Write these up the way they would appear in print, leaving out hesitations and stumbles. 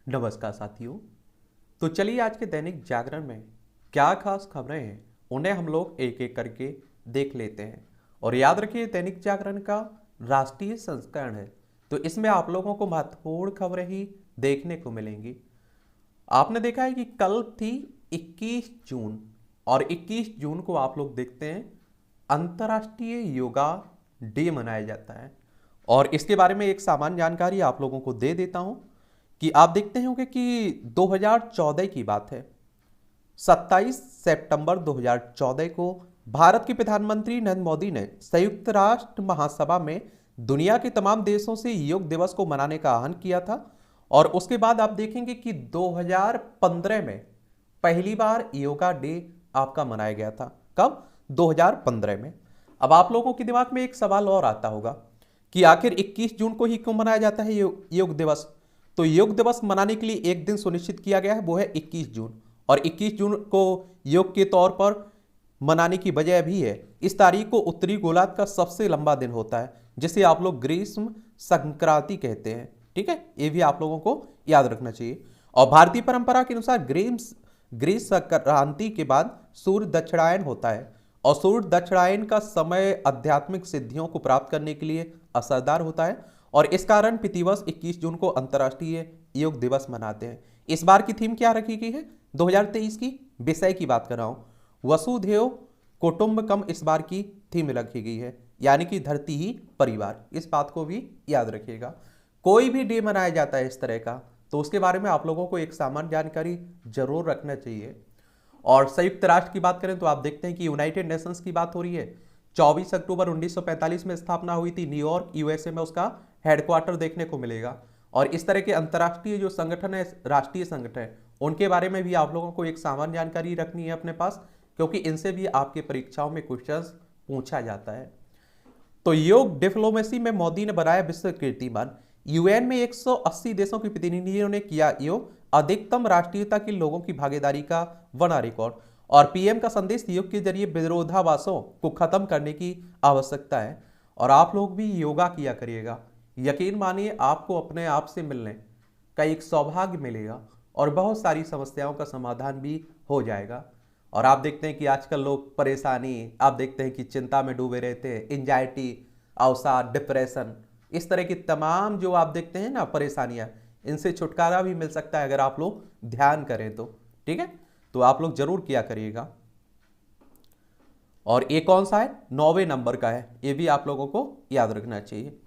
नमस्कार साथियों। तो चलिए आज के दैनिक जागरण में क्या खास खबरें हैं उन्हें हम लोग एक एक करके देख लेते हैं। और याद रखिए दैनिक जागरण का राष्ट्रीय संस्करण है, तो इसमें आप लोगों को महत्वपूर्ण खबरें ही देखने को मिलेंगी। आपने देखा है कि कल थी 21 जून और 21 जून को आप लोग देखते हैं अंतर्राष्ट्रीय योगा डे मनाया जाता है। और इसके बारे में एक सामान्य जानकारी आप लोगों को दे देता हूं कि आप देखते होंगे कि 2014 की बात है। 27 सितंबर 2014 को भारत के प्रधानमंत्री नरेंद्र मोदी ने संयुक्त राष्ट्र महासभा में दुनिया के तमाम देशों से योग दिवस को मनाने का आह्वान किया था। और उसके बाद आप देखेंगे कि 2015 में पहली बार योगा डे आपका मनाया गया था। कब? 2015 में। अब आप लोगों के दिमाग में एक सवाल और आता होगा कि आखिर 21 जून को ही क्यों मनाया जाता है योग दिवस। तो योग दिवस मनाने के लिए एक दिन सुनिश्चित किया गया है, वो है 21 जून। और 21 जून को योग के तौर पर मनाने की वजह भी है, इस तारीख को उत्तरी गोलार्ध का सबसे लंबा दिन होता है, जिसे आप लोग ग्रीष्म संक्रांति कहते हैं। ठीक है, ये भी आप लोगों को याद रखना चाहिए। और भारतीय परंपरा के अनुसार ग्रीष्म संक्रांति के बाद सूर्य दक्षिणायन होता है। और सूर्य दक्षिणायन का समय आध्यात्मिक सिद्धियों को प्राप्त करने के लिए असरदार होता है। और इस कारण प्रतिवर्ष 21 जून को अंतर्राष्ट्रीय योग दिवस मनाते हैं। इस बार की थीम क्या रखी गई है? 2023 की विषय की बात कर रहा हूं, वसुधैव कुटुंबकम इस बार की थीम रखी गई है, यानी कि धरती ही परिवार। इस बात को भी याद रखिएगा। कोई भी डे मनाया जाता है इस तरह का, तो उसके बारे में आप लोगों को एक सामान्य जानकारी जरूर रखना चाहिए। और संयुक्त राष्ट्र की बात करें तो आप देखते हैं कि यूनाइटेड नेशंस की बात हो रही है। 24 अक्टूबर 1945 में स्थापना हुई थी, न्यूयॉर्क यूएसए में उसका हेडक्वार्टर देखने को मिलेगा। और इस तरह के अंतर्राष्ट्रीय जो संगठन है, राष्ट्रीय संगठन, उनके बारे में भी आप लोगों को एक सामान्य जानकारी रखनी है अपने पास, क्योंकि इनसे भी आपके परीक्षाओं में क्वेश्चंस पूछा जाता है। तो योग डिप्लोमेसी में मोदी ने बनाया विश्व कीर्तिमान। यूएन में 180 देशों के प्रतिनिधियों ने किया योग, अधिकतम राष्ट्रीयता के लोगों की भागीदारी का बना रिकॉर्ड। और पीएम का संदेश, योग के जरिए विरोधाभासों को खत्म करने की आवश्यकता है। और आप लोग भी योगा किया करिएगा। यकीन मानिए आपको अपने आप से मिलने का एक सौभाग्य मिलेगा और बहुत सारी समस्याओं का समाधान भी हो जाएगा। और आप देखते हैं कि आजकल लोग परेशानी, आप देखते हैं कि चिंता में डूबे रहते हैं, एंजाइटी, अवसाद, डिप्रेशन, इस तरह की तमाम जो आप देखते हैं ना परेशानियां, इनसे छुटकारा भी मिल सकता है अगर आप लोग ध्यान करें तो। ठीक है, तो आप लोग जरूर किया करिएगा। और ये कौन सा है? 9वें नंबर का है, ये भी आप लोगों को याद रखना चाहिए।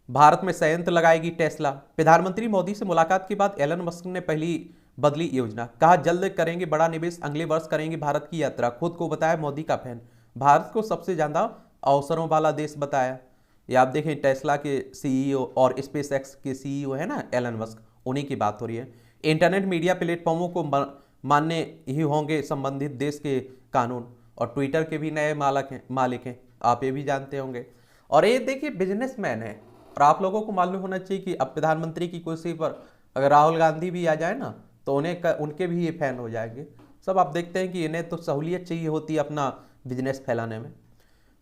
भारत में संयंत्र लगाएगी टेस्ला। प्रधानमंत्री मोदी से मुलाकात के बाद एलन मस्क ने पहली बदली योजना, कहा जल्द करेंगे बड़ा निवेश, अगले वर्ष करेंगे भारत की यात्रा। खुद को बताया मोदी का फैन, भारत को सबसे ज्यादा अवसरों वाला देश बताया। ये आप देखें टेस्ला के सीईओ और स्पेस एक्स के सीईओ है ना एलन मस्क, उन्हीं की बात हो रही है। इंटरनेट मीडिया प्लेटफॉर्मों को मानने ही होंगे संबंधित देश के कानून। और ट्विटर के भी नए मालिक हैं, आप ये भी जानते होंगे। और ये देखिए बिजनेसमैन है, और आप लोगों को मालूम होना चाहिए कि अब प्रधानमंत्री की कुर्सी पर अगर राहुल गांधी भी आ जाए ना, तो उनके भी ये फैन हो जाएंगे सब। आप देखते हैं कि इन्हें तो सहूलियत चाहिए होती है अपना बिजनेस फैलाने में।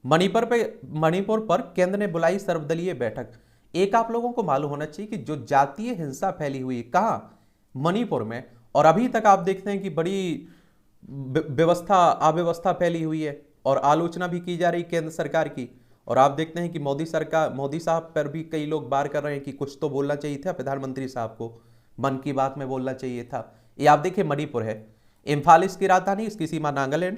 मणिपुर पर केंद्र ने बुलाई सर्वदलीय बैठक। एक आप लोगों को मालूम होना चाहिए कि जो जातीय हिंसा फैली हुई कहाँ? मणिपुर में। और अभी तक आप देखते हैं कि बड़ी अव्यवस्था फैली हुई है और आलोचना भी की जा रही केंद्र सरकार की। और आप देखते हैं कि मोदी साहब पर भी कई लोग बार कर रहे हैं कि कुछ तो बोलना चाहिए था प्रधानमंत्री साहब को, मन की बात में बोलना चाहिए था। ये आप देखिए मणिपुर है, इम्फाल इसकी राजधानी, इसकी सीमा नागालैंड।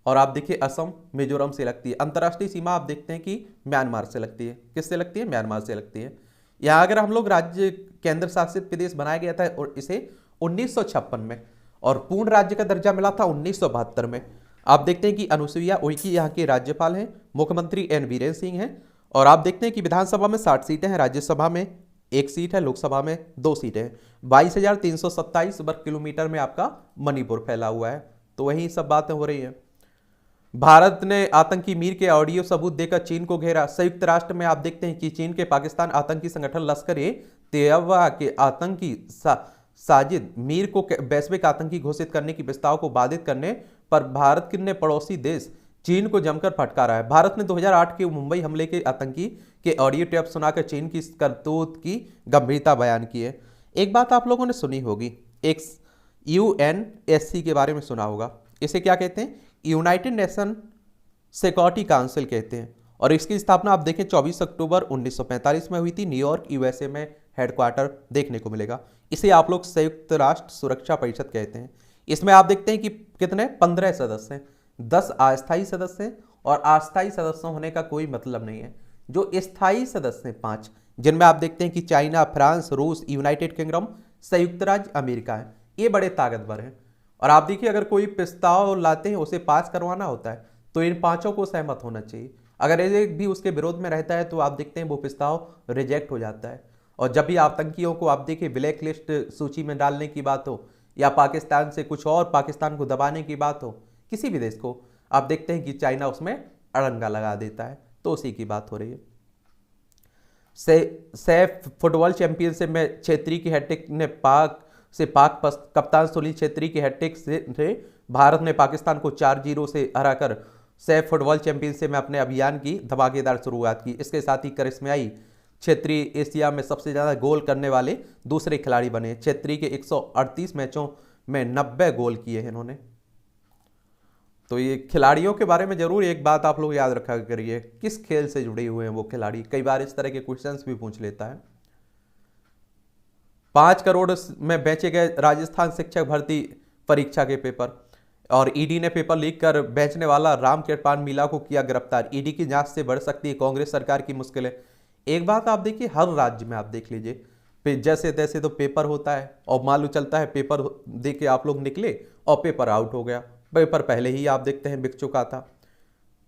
और आप देखिए असम मिजोरम से लगती है। अंतर्राष्ट्रीय सीमा आप देखते हैं कि म्यांमार से लगती है। किससे लगती है? म्यांमार से लगती है। यहाँ अगर हम लोग राज्य केंद्र शासित प्रदेश बनाया गया था और इसे 1956 में, और पूर्ण राज्य का दर्जा मिला था 1972 में। आप देखते हैं कि अनुसुईया उइके यहाँ के राज्यपाल हैं, मुख्यमंत्री एन बीरेन्द्र सिंह हैं। और आप देखते हैं कि विधानसभा में 60 सीटें हैं, राज्यसभा में 1 सीट है, लोकसभा में 2 सीटें हैं। 22,327 वर्ग किलोमीटर में आपका मणिपुर फैला हुआ है। तो वही सब बातें हो रही हैं। भारत ने आतंकी मीर के ऑडियो सबूत देकर चीन को घेरा। संयुक्त राष्ट्र में आप देखते हैं कि चीन के पाकिस्तान आतंकी संगठन लश्कर ए तैयबा के आतंकी साजिद मीर को वैश्विक आतंकी घोषित करने की प्रस्ताव को बाधित करने पर भारत ने पड़ोसी देश चीन को जमकर फटकारा है। भारत ने 2008 के मुंबई हमले के आतंकी के ऑडियो टेप सुनाकर चीन की करतूत की गंभीरता बयान की है। एक बात आप लोगों ने सुनी होगी, एक यूएनएससी के बारे में सुना होगा। इसे क्या कहते हैं? यूनाइटेड नेशन सिक्योरिटी काउंसिल कहते हैं। और इसकी स्थापना आप देखें 24 अक्टूबर 1945 में हुई थी। न्यूयॉर्क यूएसए में हेडक्वार्टर देखने को मिलेगा। इसे आप लोग संयुक्त राष्ट्र सुरक्षा परिषद कहते हैं। इसमें आप देखते हैं कि कितने 15 सदस्य हैं, 10 अस्थायी सदस्य हैं और अस्थायी सदस्य होने का कोई मतलब नहीं है। जो स्थायी सदस्य हैं 5, जिनमें आप देखते हैं कि चाइना, फ्रांस, रूस, यूनाइटेड किंगडम, संयुक्त राज्य अमेरिका है। ये बड़े ताकतवर हैं। और आप देखिए अगर कोई प्रस्ताव लाते हैं उसे पास करवाना होता है तो इन पांचों को सहमत होना चाहिए। अगर एक भी उसके विरोध में रहता है तो आप देखते हैं वो प्रस्ताव रिजेक्ट हो जाता है। और जब भी आतंकियों को आप देखिए ब्लैक लिस्ट सूची में डालने की बात हो या पाकिस्तान से कुछ और पाकिस्तान को दबाने की बात हो, किसी भी देश को, आप देखते हैं कि चाइना उसमें अड़ंगा लगा देता है। तो उसी की बात हो रही है। सैफ फुटबॉल चैंपियनशिप में छेत्री की हैट्रिक ने पाक कप्तान सुनील छेत्री की हैट्रिक से भारत ने पाकिस्तान को 4-0 से हराकर सैफ फुटबॉल चैंपियनशिप में अपने अभियान की धमाकेदार शुरुआत की। इसके साथ ही करिश्माई छेत्री एशिया में सबसे ज़्यादा गोल करने वाले दूसरे खिलाड़ी बने। छेत्री के 138 मैचों में 90 गोल किए हैं इन्होंने। तो ये खिलाड़ियों के बारे में जरूर एक बात आप लोग याद रखा करिए, किस खेल से जुड़े हुए हैं वो खिलाड़ी। कई बार इस तरह के क्वेश्चंस भी पूछ लेता है। 5 करोड़ में बेचे गए राजस्थान शिक्षक भर्ती परीक्षा के पेपर। और ईडी ने पेपर लीक कर बेचने वाला रामकृपाल मीणा को किया गिरफ्तार। ईडी की जांच से बढ़ सकती है कांग्रेस सरकार की मुश्किलें। एक बात आप देखिए, हर राज्य में आप देख लीजिए जैसे तैसे तो पेपर होता है और मालूम चलता है पेपर दे के आप लोग निकले और पेपर आउट हो गया। पेपर पहले ही आप देखते हैं बिक चुका था।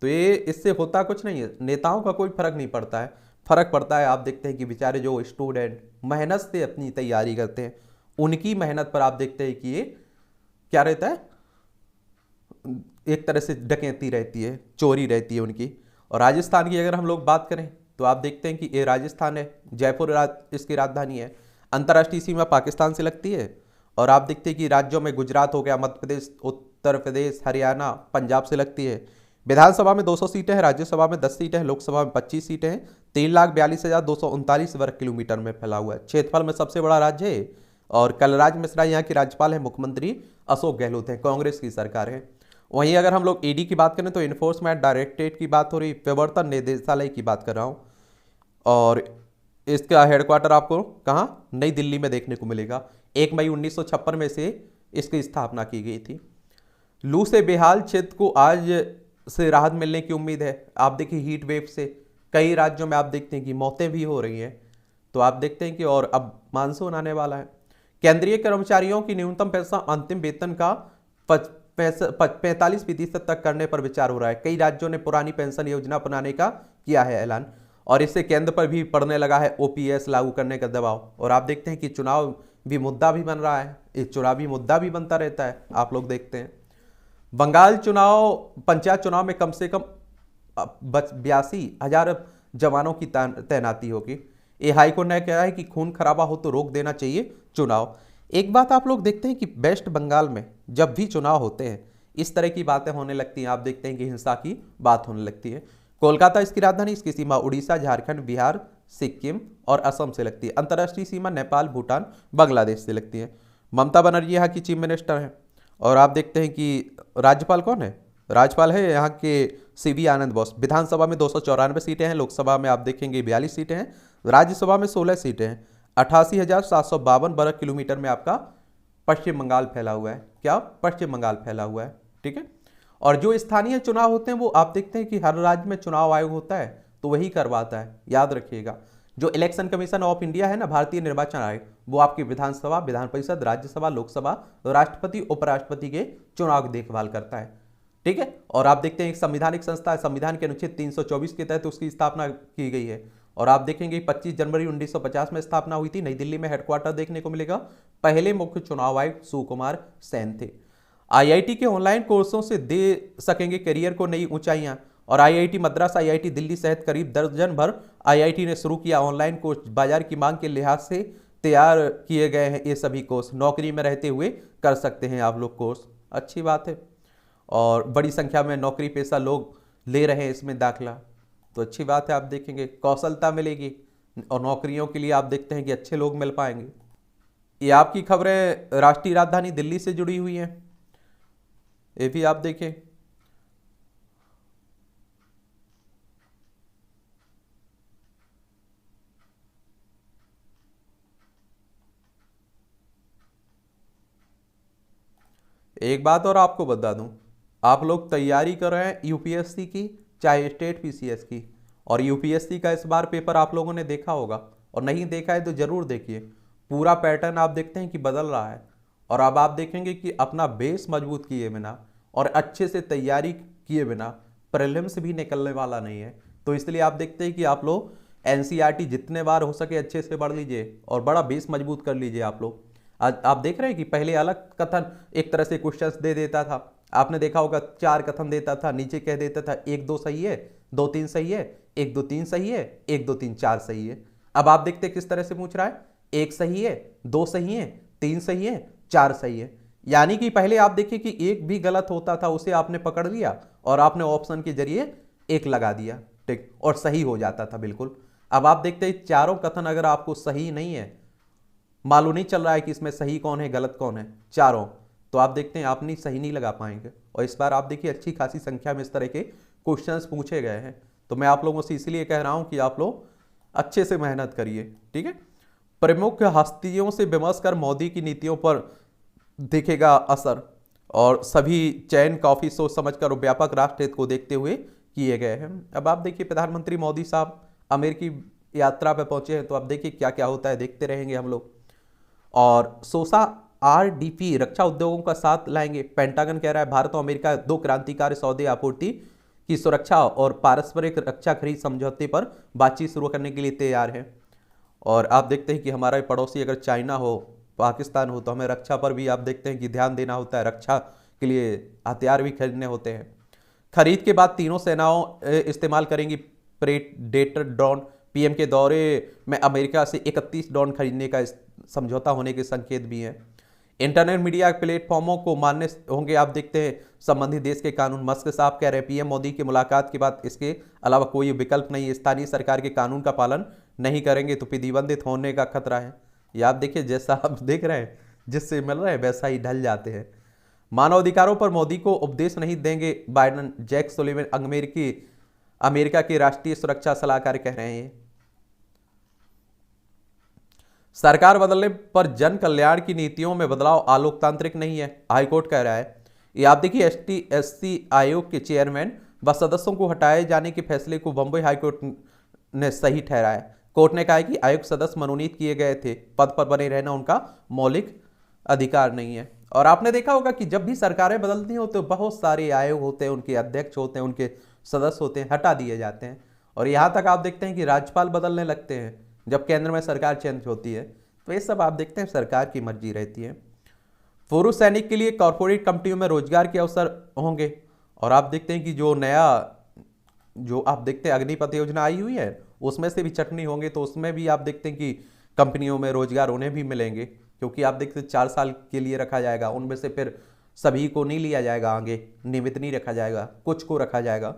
तो ये इससे होता कुछ नहीं है। नेताओं का कोई फर्क नहीं पड़ता है। फर्क पड़ता है आप देखते हैं कि बेचारे जो स्टूडेंट मेहनत से अपनी तैयारी करते हैं, उनकी मेहनत पर आप देखते हैं कि ये क्या रहता है, एक तरह से डकैती रहती है, चोरी रहती है उनकी। और राजस्थान की अगर हम लोग बात करें तो आप देखते हैं कि ये राजस्थान है, जयपुर इसकी राजधानी है। अंतर्राष्ट्रीय सीमा पाकिस्तान से लगती है। और आप देखते हैं कि राज्यों में गुजरात हो गया, मध्य प्रदेश, उत्तर प्रदेश, हरियाणा, पंजाब से लगती है। विधानसभा में 200 सीटें हैं, राज्यसभा में 10 सीटें हैं, लोकसभा में 25 सीटें हैं। 3,42,239 वर्ग किलोमीटर में फैला हुआ है। क्षेत्रफल में सबसे बड़ा राज्य है। और कलराज मिश्रा यहाँ के राज्यपाल हैं। मुख्यमंत्री अशोक गहलोत हैं, कांग्रेस की सरकार है। वहीं अगर हम लोग ईडी की बात करें तो इन्फोर्समेंट डायरेक्टरेट की बात हो रही, प्रवर्तन निदेशालय की बात कर रहा हूँ। और इसका हेडक्वार्टर आपको कहाँ, नई दिल्ली में देखने को मिलेगा। 1 मई 1956 में से इसकी स्थापना की गई थी। लू से बेहाल क्षेत्र को आज से राहत मिलने की उम्मीद है। आप देखिए हीट वेव से कई राज्यों में आप देखते हैं कि मौतें भी हो रही हैं। तो आप देखते हैं कि और अब मानसून आने वाला है। केंद्रीय कर्मचारियों की न्यूनतम पेंशन अंतिम वेतन का 45% तक करने पर विचार हो रहा है। कई राज्यों ने पुरानी पेंशन योजना अपनाने का किया है ऐलान। और इससे केंद्र पर भी पड़ने लगा है ओपीएस लागू करने का दबाव। और आप देखते हैं कि चुनाव भी मुद्दा भी बन रहा है। एक चुनावी मुद्दा भी बनता रहता है, आप लोग देखते हैं। बंगाल चुनाव, पंचायत चुनाव में कम से कम 82,000 जवानों की तैनाती होगी। ये हाईकोर्ट ने कहा है कि खून खराबा हो तो रोक देना चाहिए चुनाव। एक बात आप लोग देखते हैं कि वेस्ट बंगाल में जब भी चुनाव होते हैं इस तरह की बातें होने लगती हैं। आप देखते हैं कि हिंसा की बात होने लगती है। कोलकाता इसकी राजधानी, इसकी सीमा उड़ीसा, झारखंड, बिहार, सिक्किम और असम से लगती है। अंतर्राष्ट्रीय सीमा नेपाल, भूटान, बांग्लादेश से लगती है। ममता बनर्जी यहाँ की चीफ मिनिस्टर हैं। और आप देखते हैं कि राज्यपाल कौन है, राज्यपाल है यहाँ के सीवी आनंद बोस। विधानसभा में 294 सीटें हैं, लोकसभा में आप देखेंगे 42 सीटें हैं, राज्यसभा में 16 सीटें हैं। 88,752 वर्ग किलोमीटर में आपका पश्चिम बंगाल फैला हुआ है। क्या, पश्चिम बंगाल फैला हुआ है, ठीक है। और जो स्थानीय चुनाव होते हैं वो आप देखते हैं कि हर राज्य में चुनाव आयोग होता है तो वही करवाता है, याद रखिएगा। जो इलेक्शन कमीशन ऑफ इंडिया है ना, भारतीय निर्वाचन आयोग, वो आपकी विधानसभा, विधान परिषद, राज्यसभा, लोकसभा, राष्ट्रपति, उपराष्ट्रपति के चुनाव की देखभाल करता है, ठीक है। और आप देखते हैं एक संवैधानिक संस्था है, संविधान के अनुच्छेद 324 के तहत उसकी स्थापना की गई है। और आप देखेंगे 25 जनवरी 1950 में स्थापना हुई थी। नई दिल्ली में हेडक्वार्टर देखने को मिलेगा। पहले मुख्य चुनाव आयुक्त सुकुमार सेन थे। आईआईटी के ऑनलाइन कोर्सों से दे सकेंगे करियर को नई ऊंचाइयां। और आईआईटी मद्रास, आईआईटी दिल्ली सहित करीब दर्जन भर आईआईटी ने शुरू किया ऑनलाइन कोर्स। बाजार की मांग के लिहाज से तैयार किए गए हैं ये सभी कोर्स। नौकरी में रहते हुए कर सकते हैं आप लोग कोर्स, अच्छी बात है। और बड़ी संख्या में नौकरी पेशा लोग ले रहे हैं इसमें दाखिला, तो अच्छी बात है। आप देखेंगे कौशलता मिलेगी और नौकरियों के लिए आप देखते हैं कि अच्छे लोग मिल पाएंगे। ये आपकी खबरें राष्ट्रीय राजधानी दिल्ली से जुड़ी हुई हैं, ये भी आप देखें। एक बात और आपको बता दूं, आप लोग तैयारी कर रहे हैं यूपीएससी की, चाहे स्टेट पीसीएस की, और यूपीएससी का इस बार पेपर आप लोगों ने देखा होगा, और नहीं देखा है तो जरूर देखिए। पूरा पैटर्न आप देखते हैं कि बदल रहा है, और अब आप देखेंगे कि अपना बेस मजबूत किए बिना और अच्छे से तैयारी किए बिना प्रीलिम्स भी निकलने वाला नहीं है। तो इसलिए आप देखते हैं कि आप लोग एनसीईआरटी जितने बार हो सके अच्छे से पढ़ लीजिए और बड़ा बेस मजबूत कर लीजिए आप लोग। आज आप देख रहे हैं कि पहले अलग कथन एक तरह से क्वेश्चंस दे देता था, आपने देखा होगा 4 कथन देता था, नीचे कह देता था 1 2 सही है, 2 3 सही है, 1 2 3 सही है, 1 2 3 4 सही है। अब आप देखते किस तरह से पूछ रहा है, 1 सही है, 2 सही है, 3 सही है, 4 सही है। यानी कि पहले आप देखिए कि एक भी गलत होता था उसे आपने पकड़ लिया और आपने ऑप्शन के जरिए 1 लगा दिया, ठीक, और सही हो जाता था बिल्कुल। अब आप देखते हैं चारों कथन अगर आपको सही नहीं है, मालूम नहीं चल रहा है कि इसमें सही कौन है गलत कौन है, चारों, तो आप देखते हैं आप नहीं सही नहीं लगा पाएंगे। और इस बार आप देखिए अच्छी खासी संख्या में इस तरह के क्वेश्चंस पूछे गए हैं। तो मैं आप लोगों से इसलिए कह रहा हूं कि आप लोग अच्छे से मेहनत करिए, ठीक है। प्रमुख हस्तियों से विमर्श कर मोदी की नीतियों पर दिखेगा असर, और सभी चयन काफी सोच समझकर और व्यापक राष्ट्र हित को देखते हुए किए गए हैं। अब आप देखिए प्रधानमंत्री मोदी साहब अमेरिकी यात्रा पर पहुंचे हैं, तो अब देखिए क्या क्या होता है, देखते रहेंगे हम लोग। और सोसा आरडीपी रक्षा उद्योगों का साथ लाएंगे, पेंटागन कह रहा है भारत और अमेरिका 2 क्रांतिकारी सौदे आपूर्ति की सुरक्षा और पारस्परिक रक्षा खरीद समझौते पर बातचीत शुरू करने के लिए तैयार है। और आप देखते हैं कि हमारा पड़ोसी अगर चाइना हो, पाकिस्तान हो, तो हमें रक्षा पर भी आप देखते हैं कि ध्यान देना होता है, रक्षा के लिए हथियार भी खरीदने होते हैं। खरीद के बाद तीनों सेनाओं इस्तेमाल करेंगी प्रेडेटर ड्रोन, पीएम के दौरे में अमेरिका से 31 ड्रोन खरीदने का समझौता होने के संकेत भी हैं। इंटरनेट मीडिया प्लेटफॉर्मों को मानने होंगे आप देखते हैं संबंधित देश के कानून। मस्क साहब कह रहे हैं पीएम मोदी की मुलाकात के बाद इसके अलावा कोई विकल्प नहीं है, स्थानीय सरकार के कानून का पालन नहीं करेंगे तो प्रतिबंधित होने का खतरा है। ये आप देखिए जैसा आप देख रहे हैं जिससे मिल रहे हैं वैसा ही ढल जाते हैं। मानवाधिकारों पर मोदी को उपदेश नहीं देंगे बाइडन, जैक सुलिवन अमेरिका के राष्ट्रीय सुरक्षा सलाहकार कह रहे हैं। सरकार बदलने पर जन कल्याण की नीतियों में बदलाव अलोकतांत्रिक नहीं है, हाईकोर्ट कह रहा है। ये आप देखिए एसटी आयोग के चेयरमैन व सदस्यों को हटाए जाने के फैसले को बंबई हाईकोर्ट ने सही ठहराया। कोर्ट ने कहा है कि आयोग सदस्य मनोनीत किए गए थे, पद पर बने रहना उनका मौलिक अधिकार नहीं है। और आपने देखा होगा कि जब भी सरकारें बदलती हो तो बहुत सारे आयोग होते हैं, उनके अध्यक्ष होते हैं, उनके सदस्य होते हैं, हटा दिए जाते हैं। और यहाँ तक आप देखते हैं कि राज्यपाल बदलने लगते हैं जब केंद्र में सरकार चेंज होती है। तो ये सब आप देखते हैं सरकार की मर्जी रहती है। पुरुष सैनिक के लिए कॉरपोरेट कंपनियों में रोजगार के अवसर होंगे। और आप देखते हैं कि जो आप देखते हैं अग्निपथ योजना आई हुई है उसमें से भी चटनी होंगे, तो उसमें भी आप देखते हैं कि कंपनियों में रोजगार उन्हें भी मिलेंगे, क्योंकि आप देखते हैं 4 साल के लिए रखा जाएगा, उनमें से फिर सभी को नहीं लिया जाएगा, आगे नियमित नहीं रखा जाएगा, कुछ को रखा जाएगा।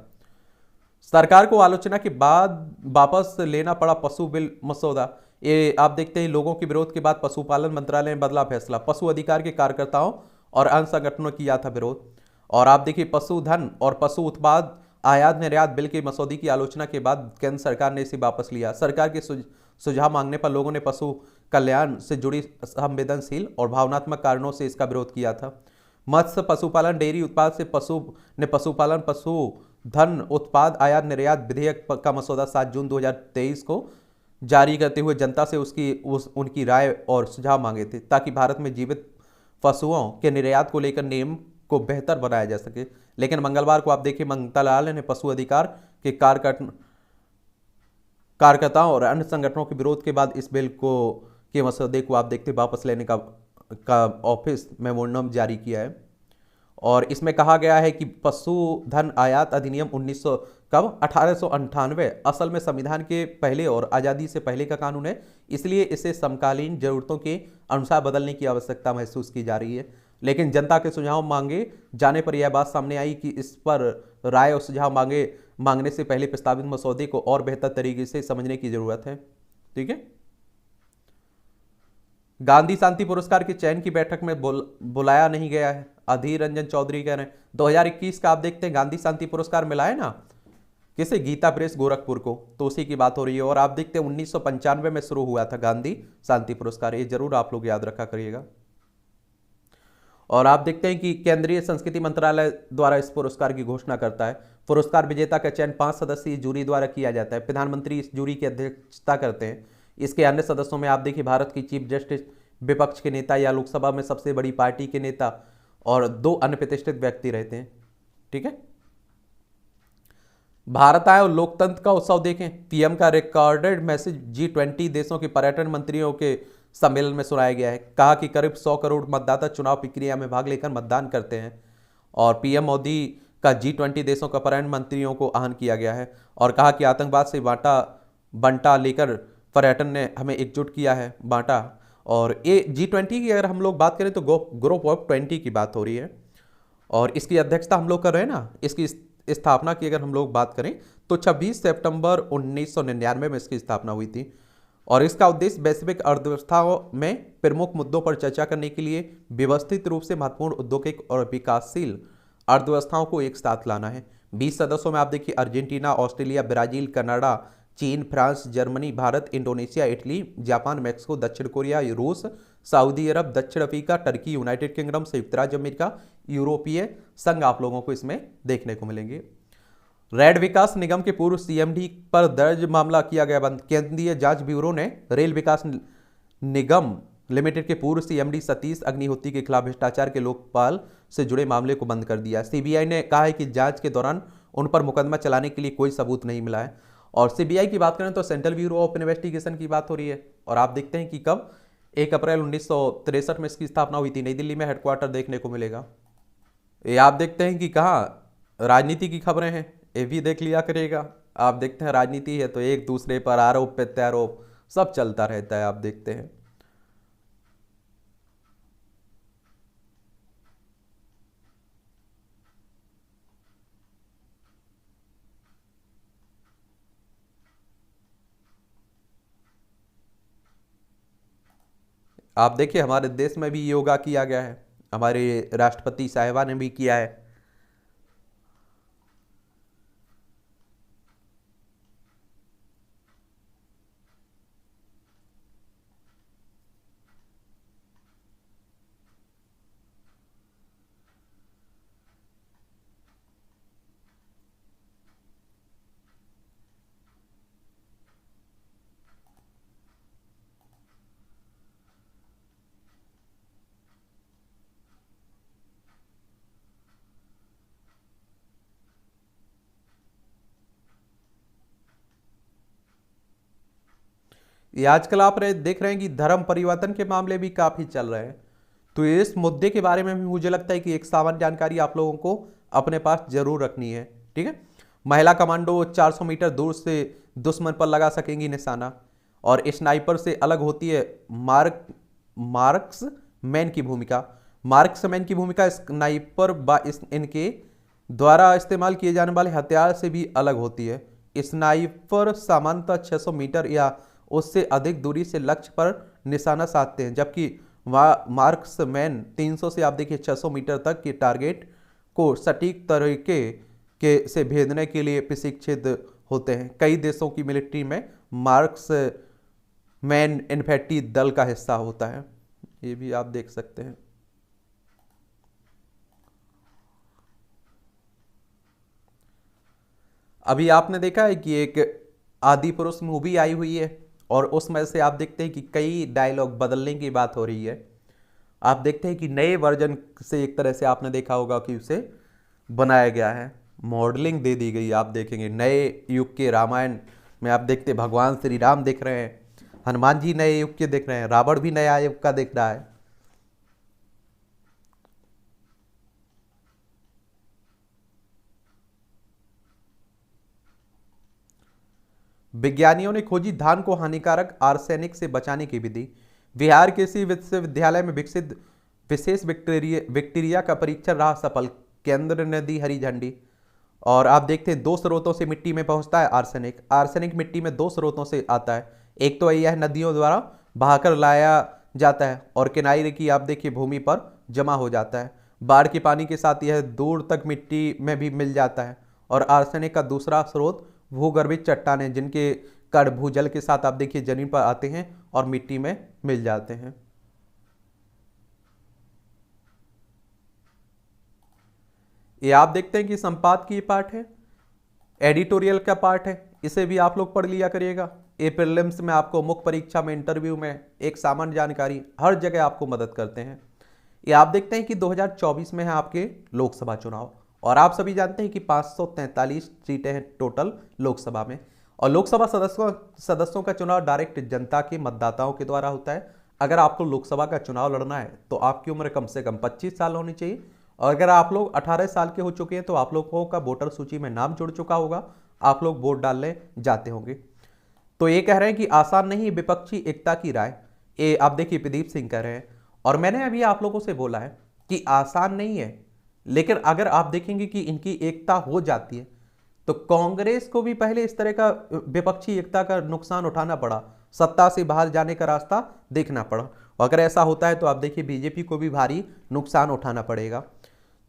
सरकार को आलोचना के बाद वापस लेना पड़ा पशु बिल मसौदा। ये आप देखते हैं लोगों के विरोध के बाद पशुपालन मंत्रालय ने बदला फैसला, पशु अधिकार के कार्यकर्ताओं और अन्य संगठनों किया था विरोध। और आप देखिए पशुधन और पशु उत्पाद आयात निर्यात बिल के मसौदे की आलोचना के बाद केंद्र सरकार ने इसे वापस लिया। सरकार के सुझाव मांगने पर लोगों ने पशु कल्याण से जुड़ी संवेदनशील और भावनात्मक कारणों से इसका विरोध किया था। मत्स्य पशुपालन डेयरी उत्पाद से पशुपालन पशुधन उत्पाद आयात निर्यात विधेयक का मसौदा 7 जून 2023 को जारी करते हुए जनता से उनकी राय और सुझाव मांगे थे, ताकि भारत में जीवित पशुओं के निर्यात को लेकर नियम को बेहतर बनाया जा सके। लेकिन मंगलवार को आप देखिए मंत्रालय ने पशु अधिकार के कार्यकर्ताओं और अन्य संगठनों के विरोध के बाद इस बिल के मसौदे को आप देखते वापस लेने का ऑफिस मेमोरेंडम जारी किया है। और इसमें कहा गया है कि पशुधन आयात अधिनियम 1898 असल में संविधान के पहले और आज़ादी से पहले का कानून है, इसलिए इसे समकालीन जरूरतों के अनुसार बदलने की आवश्यकता महसूस की जा रही है। लेकिन जनता के सुझाव मांगे जाने पर यह बात सामने आई कि इस पर राय और सुझाव मांगने से पहले प्रस्तावित मसौदे को और बेहतर तरीके से समझने की जरूरत है। ठीक है, गांधी शांति पुरस्कार के चयन की बैठक में बुलाया नहीं गया है, अधीर रंजन चौधरी कह रहे हैं। 2021 का आप देखते हैं गांधी शांति पुरस्कार मिला है ना किसे, गीता प्रेस गोरखपुर को, तो उसी की बात हो रही है। और आप देखते हैं 1995 में शुरू हुआ था गांधी शांति पुरस्कार, ये जरूर आप लोग याद रखा करिएगा। और आप देखते हैं कि केंद्रीय संस्कृति मंत्रालय द्वारा इस पुरस्कार की घोषणा करता है। पुरस्कार विजेता का चयन 5 सदस्यीय जूरी द्वारा किया जाता है। प्रधानमंत्री इस जूरी की अध्यक्षता करते हैं। इसके अन्य सदस्यों में आप देखिए भारत की चीफ जस्टिस, विपक्ष के नेता या लोकसभा में सबसे बड़ी पार्टी के नेता और 2 अन्य प्रतिष्ठित व्यक्ति रहते हैं। ठीक है, भारत आए और लोकतंत्र का उत्सव देखें। पीएम का रिकॉर्डेड मैसेज G20 देशों के पर्यटन मंत्रियों के सम्मेलन में सुनाया गया है। कहा कि करीब 100 करोड़ मतदाता चुनाव प्रक्रिया में भाग लेकर मतदान करते हैं। और पीएम मोदी का G20 देशों का पर्यटन मंत्रियों को आह्वान किया गया है और कहा कि आतंकवाद से बंटा लेकर पर्यटन ने हमें एकजुट किया है, बांटा। और ये G20 की अगर हम लोग बात करें तो ग्रुप ऑफ 20 की बात हो रही है और इसकी अध्यक्षता हम लोग कर रहे हैं ना। इसकी स्थापना की अगर हम लोग बात करें तो 26 सितंबर 1999 में इसकी स्थापना हुई थी और इसका उद्देश्य वैश्विक अर्थव्यवस्था में प्रमुख मुद्दों पर चर्चा करने के लिए व्यवस्थित रूप से महत्वपूर्ण औद्योगिक और विकासशील अर्थव्यवस्थाओं को एक साथ लाना है। 20 सदस्यों में आप देखिए अर्जेंटीना, ऑस्ट्रेलिया, ब्राजील, कनाडा, चीन, France, Germany, Bharat, Indonesia, Italy, Japan, Mexico, दक्षिण कोरिया, रूस, सऊदी अरब, दक्षिण अफ्रीका, टर्की, यूनाइटेड किंगडम, संयुक्त राज्य अमेरिका, यूरोपीय संघ आप लोगों को इसमें देखने को मिलेंगे। रेल विकास निगम के पूर्व सीएमडी पर दर्ज मामला किया गया बंद। केंद्रीय जांच ब्यूरो ने रेल विकास निगम लिमिटेड के पूर्व सीएमडी सतीश अग्निहोत्री के खिलाफ भ्रष्टाचार के लोकपाल से जुड़े मामले को बंद कर दिया। सीबीआई ने कहा है कि जांच के दौरान उन पर मुकदमा चलाने के लिए कोई सबूत नहीं मिला है। और सीबीआई की बात करें तो सेंट्रल ब्यूरो ऑफ इन्वेस्टिगेशन की बात हो रही है और आप देखते हैं कि कब 1 अप्रैल 1963 में इसकी स्थापना हुई थी। नई दिल्ली में हेडक्वार्टर देखने को मिलेगा। ये आप देखते हैं कि कहाँ राजनीति की खबरें हैं, ये भी देख लिया करिएगा। आप देखते हैं राजनीति है तो एक दूसरे पर आरोप प्रत्यारोप सब चलता रहता है, आप देखते हैं। आप देखिए हमारे देश में भी योगा किया गया है, हमारे राष्ट्रपति साहिबा ने भी किया है। ये आजकल आप देख रहे हैं कि धर्म परिवर्तन के मामले भी काफी चल रहे हैं। तो इस मुद्दे के बारे में भी मुझे लगता है कि एक सामान्य जानकारी आप लोगों को अपने पास जरूर रखनी है। ठीक है, महिला कमांडो 400 मीटर दूर से दुश्मन पर लगा सकेंगी निशाना और स्नाइपर से अलग होती है मार्क्समैन की भूमिका। मार्क्समैन की भूमिका स्नाइपर इनके द्वारा इस्तेमाल किए जाने वाले हथियार से भी अलग होती है। स्नाइपर सामान्यतः 600 मीटर या उससे अधिक दूरी से लक्ष्य पर निशाना साधते हैं, जबकि मार्क्समैन 300 से आप देखिए 600 मीटर तक के टारगेट को सटीक तरीके से भेदने के लिए प्रशिक्षित होते हैं। कई देशों की मिलिट्री में मार्क्समैन इन्फैंट्री दल का हिस्सा होता है, ये भी आप देख सकते हैं। अभी आपने देखा है कि एक आदि पुरुष मूवी आई हुई है और उसमें से आप देखते हैं कि कई डायलॉग बदलने की बात हो रही है। आप देखते हैं कि नए वर्जन से एक तरह से आपने देखा होगा कि उसे बनाया गया है, मॉडलिंग दे दी गई। आप देखेंगे नए युग के रामायण में आप देखते भगवान श्री राम दिख रहे हैं, हनुमान जी नए युग के दिख रहे हैं, रावण भी नया युग का दिख रहा है। विज्ञानियों ने खोजी धान को हानिकारक आर्सेनिक से बचाने की विधि। बिहार कृषि विश्वविद्यालय में विकसित विशेष बैक्टीरिया का परीक्षण रहा सफल, केंद्र ने दी हरी झंडी। और आप देखते हैं 2 स्रोतों से मिट्टी में पहुंचता है आर्सेनिक। आर्सेनिक मिट्टी में 2 स्रोतों से आता है, एक तो यह नदियों द्वारा बहाकर लाया जाता है और किनारे की आप देखिए भूमि पर जमा हो जाता है। बाढ़ के पानी के साथ यह दूर तक मिट्टी में भी मिल जाता है। और आर्सेनिक का दूसरा स्रोत भूगर्भित चट्टानें, जिनके कण भूजल के साथ आप देखिए जमीन पर आते हैं और मिट्टी में मिल जाते हैं। ये आप देखते हैं कि संपादकीय पार्ट है, एडिटोरियल का पार्ट है, इसे भी आप लोग पढ़ लिया करिएगा। ये प्रीलिम्स में आपको, मुख्य परीक्षा में, इंटरव्यू में एक सामान्य जानकारी हर जगह आपको मदद करते हैं। ये आप देखते हैं कि 2024 में है आपके लोकसभा चुनाव, और आप सभी जानते हैं कि 543 सीटें हैं टोटल लोकसभा में। और लोकसभा सदस्यों का चुनाव डायरेक्ट जनता के मतदाताओं के द्वारा होता है। अगर आपको लोकसभा का चुनाव लड़ना है तो आपकी उम्र कम से कम 25 साल होनी चाहिए, और अगर आप लोग 18 साल के हो चुके हैं तो आप लोगों का वोटर सूची में नाम जुड़ चुका होगा, आप लोग वोट डालने जाते होंगे। तो ये कह रहे हैं कि आसान नहीं विपक्षी एकता की राय, ये आप देखिए प्रदीप सिंह कह रहे हैं। और मैंने अभी आप लोगों से बोला है कि आसान नहीं है, लेकिन अगर आप देखेंगे कि इनकी एकता हो जाती है तो कांग्रेस को भी पहले इस तरह का विपक्षी एकता का नुकसान उठाना पड़ा, सत्ता से बाहर जाने का रास्ता देखना पड़ा। और अगर ऐसा होता है तो आप देखिए बीजेपी को भी भारी नुकसान उठाना पड़ेगा।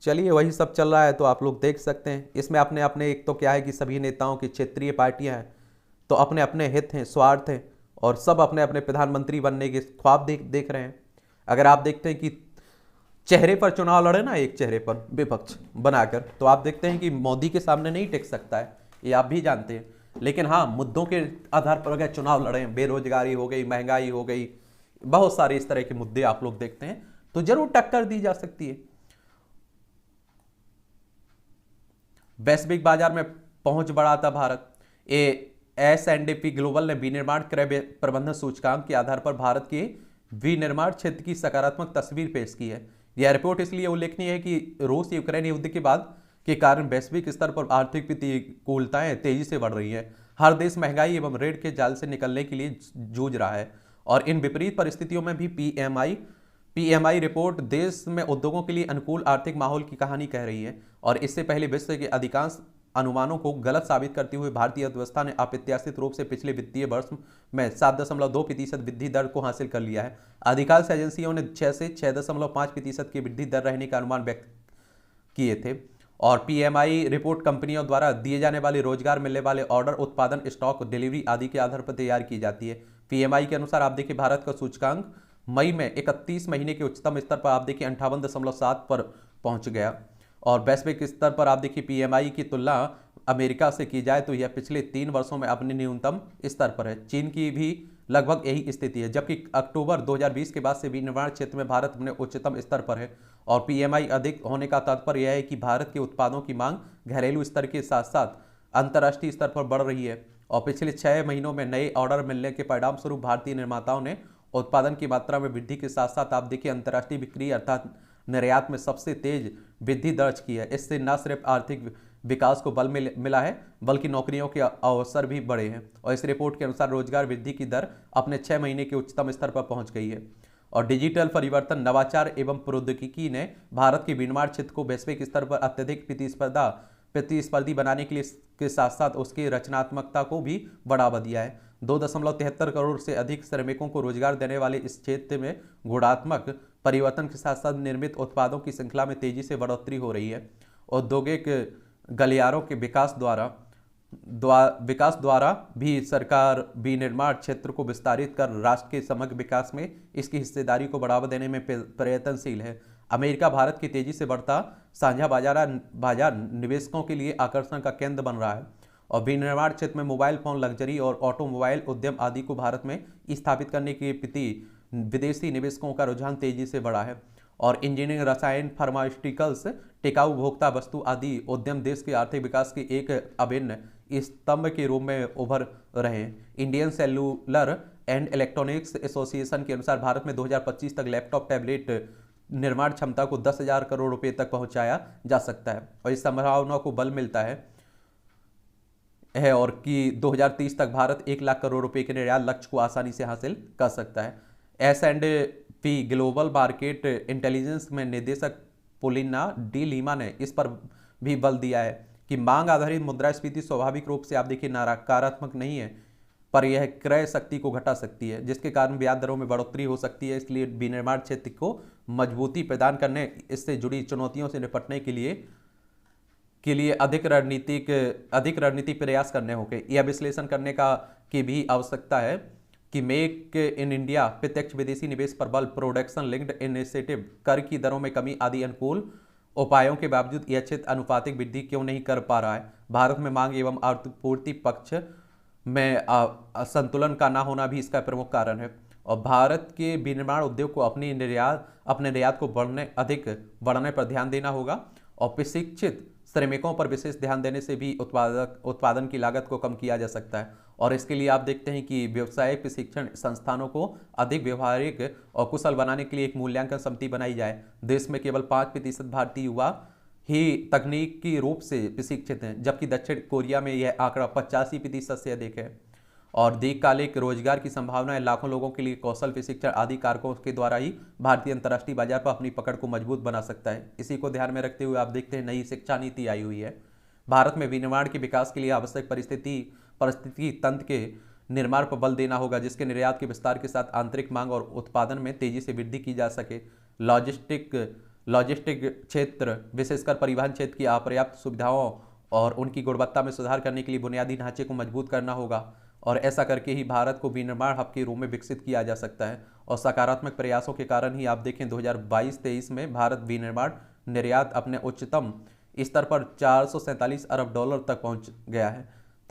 चलिए, वही सब चल रहा है तो आप लोग देख सकते हैं। इसमें अपने अपने, एक तो क्या है कि सभी नेताओं की क्षेत्रीय पार्टियां हैं तो अपने अपने हित हैं, स्वार्थ हैं, और सब अपने अपने प्रधानमंत्री बनने के ख्वाब देख रहे हैं। अगर आप देखते हैं कि चेहरे पर चुनाव लड़े ना, एक चेहरे पर विपक्ष बनाकर, तो आप देखते हैं कि मोदी के सामने नहीं टिक सकता है, ये आप भी जानते हैं। लेकिन हाँ, मुद्दों के आधार पर अगर चुनाव लड़े, बेरोजगारी हो गई, महंगाई हो गई, बहुत सारे इस तरह के मुद्दे आप लोग देखते हैं, तो जरूर टक्कर दी जा सकती है। वैश्विक बाजार में पहुंच बढ़ाता भारत। S&P ग्लोबल ने विनिर्माण क्रय प्रबंधन सूचकांक के आधार पर भारत के विनिर्माण क्षेत्र की सकारात्मक तस्वीर पेश की है। यह रिपोर्ट इसलिए उल्लेखनीय है कि रूस यूक्रेन युद्ध के बाद के कारण वैश्विक स्तर पर आर्थिक प्रतिकूलताएं तेजी से बढ़ रही हैं। हर देश महंगाई एवं ऋण के जाल से निकलने के लिए जूझ रहा है, और इन विपरीत परिस्थितियों में भी पीएमआई रिपोर्ट देश में उद्योगों के लिए अनुकूल आर्थिक माहौल की कहानी कह रही है। और इससे पहले विश्व के अधिकांश अनुमानों को गलत साबित करते हुए भारतीय अर्थव्यवस्था ने अप्रत्याशित रूप से पिछले वित्तीय वर्ष में 7.2% वृद्धि दर को हासिल कर लिया है। अधिकांश एजेंसियों ने 6 से 6.5% की वृद्धि दर रहने का अनुमान व्यक्त किए थे। और पीएमआई रिपोर्ट कंपनियों द्वारा दिए जाने वाले रोजगार, मिलने वाले ऑर्डर, उत्पादन, स्टॉक, डिलीवरी आदि के आधार पर तैयार की जाती है। पीएमआई के अनुसार आप देखिए भारत का सूचकांक मई में 31 महीने के उच्चतम स्तर पर आप देखिए 58.7 पर पहुंच गया। और वैश्विक स्तर पर आप देखिए पीएमआई की तुलना अमेरिका से की जाए तो यह पिछले 3 वर्षों में अपने न्यूनतम स्तर पर है। चीन की भी लगभग यही स्थिति है, जबकि अक्टूबर 2020 के बाद से विनिर्माण क्षेत्र में भारत अपने उच्चतम स्तर पर है। और पीएमआई अधिक होने का तात्पर्य यह है कि भारत के उत्पादों की मांग घरेलू स्तर के साथ साथ अंतर्राष्ट्रीय स्तर पर बढ़ रही है। और पिछले 6 महीनों में नए ऑर्डर मिलने के परिणाम स्वरूप भारतीय निर्माताओं ने उत्पादन की मात्रा में वृद्धि के साथ साथ आप देखिए अंतर्राष्ट्रीय बिक्री अर्थात निर्यात में सबसे तेज वृद्धि दर्ज की है। इससे न सिर्फ आर्थिक विकास को बल मिला है, बल्कि नौकरियों के अवसर भी बढ़े हैं। और इस रिपोर्ट के अनुसार रोजगार वृद्धि की दर अपने 6 महीने के उच्चतम स्तर पर पहुंच गई है। और डिजिटल परिवर्तन, नवाचार एवं प्रौद्योगिकी ने भारत के विनिर्माण क्षेत्र को वैश्विक स्तर पर अत्यधिक प्रतिस्पर्धी बनाने के साथ साथ उसकी रचनात्मकता को भी बढ़ावा दिया है। 2.73 करोड़ से अधिक श्रमिकों को रोजगार देने वाले इस क्षेत्र में गुणात्मक परिवर्तन के साथ साथ निर्मित उत्पादों की श्रृंखला में तेजी से बढ़ोतरी हो रही है। औद्योगिक गलियारों के विकास द्वारा भी सरकार विनिर्माण क्षेत्र को विस्तारित कर राष्ट्र के समग्र विकास में इसकी हिस्सेदारी को बढ़ावा देने में प्रयत्नशील है। अमेरिका भारत की तेजी से बढ़ता साझा बाजार निवेशकों के लिए आकर्षण का केंद्र बन रहा है। और विनिर्माण क्षेत्र में मोबाइल फोन, लग्जरी और ऑटोमोबाइल उद्यम आदि को भारत में स्थापित करने के प्रति विदेशी निवेशकों का रुझान तेजी से बढ़ा है। और इंजीनियरिंग, रसायन, फार्मास्यूटिकल्स, टिकाऊ उपभोक्ता वस्तु आदि उद्यम देश के आर्थिक विकास के एक अभिन्न स्तंभ के रूप में उभर रहे हैं। Indian cellular and electronics association के अनुसार भारत में 2025 तक लैपटॉप, टैबलेट निर्माण क्षमता को 10,000 करोड़ रुपए तक पहुंचाया जा सकता है। और इस संभावना को बल मिलता है और कि 2030 तक भारत 1 लाख करोड़ रुपए के निर्यात लक्ष्य को आसानी से हासिल कर सकता है। S&P ग्लोबल मार्केट इंटेलिजेंस में निदेशक पोलिना डी लीमा ने इस पर भी बल दिया है कि मांग आधारित मुद्रास्फीति स्वाभाविक रूप से आप देखिए नकारात्मक नहीं है, पर यह क्रय शक्ति को घटा सकती है, जिसके कारण ब्याज दरों में बढ़ोतरी हो सकती है। इसलिए विनिर्माण क्षेत्र को मजबूती प्रदान करने, इससे जुड़ी चुनौतियों से निपटने के लिए अधिक रणनीतिक प्रयास करने होंगे। यह विश्लेषण करने की भी आवश्यकता है कि मेक इन इंडिया, प्रत्यक्ष विदेशी निवेश पर बल, प्रोडक्शन लिंक्ड इनिशिएटिव, कर की दरों में कमी आदि अनुकूल उपायों के बावजूद यह क्षेत्र अनुपातिक वृद्धि क्यों नहीं कर पा रहा है। भारत में मांग एवं आपूर्ति पक्ष में असंतुलन का ना होना भी इसका प्रमुख कारण है। और भारत के विनिर्माण उद्योग को अपने निर्यात को अधिक बढ़ाने पर ध्यान देना होगा और प्रशिक्षित श्रमिकों पर विशेष ध्यान देने से भी उत्पादन की लागत को कम किया जा सकता है। और इसके लिए आप देखते हैं कि व्यवसायिक प्रशिक्षण संस्थानों को अधिक व्यवहारिक और कुशल बनाने के लिए एक मूल्यांकन समिति बनाई जाए। देश में केवल 5% भारतीय युवा ही तकनीकी रूप से प्रशिक्षित हैं, जबकि दक्षिण कोरिया में यह आंकड़ा 85% से अधिक है। और दीर्घकालिक रोजगार की संभावना है। लाखों लोगों के लिए कौशल प्रशिक्षण आदि कारकों के द्वारा ही भारतीय अंतर्राष्ट्रीय बाजार पर अपनी पकड़ को मजबूत बना सकता है। इसी को ध्यान में रखते हुए आप देखते हैं नई शिक्षा नीति आई हुई है। भारत में विनिर्माण के विकास के लिए आवश्यक परिस्थिति तंत्र के निर्माण पर बल देना होगा, जिसके निर्यात के विस्तार के साथ आंतरिक मांग और उत्पादन में तेजी से वृद्धि की जा सके। लॉजिस्टिक क्षेत्र, विशेषकर परिवहन क्षेत्र की अपर्याप्त सुविधाओं और उनकी गुणवत्ता में सुधार करने के लिए बुनियादी ढांचे को मजबूत करना होगा। और ऐसा करके ही भारत को विनिर्माण हब के रूप में विकसित किया जा सकता है। और सकारात्मक प्रयासों के कारण ही आप देखें 2022-23 में भारत विनिर्माण निर्यात अपने उच्चतम स्तर पर $447 अरब तक पहुंच गया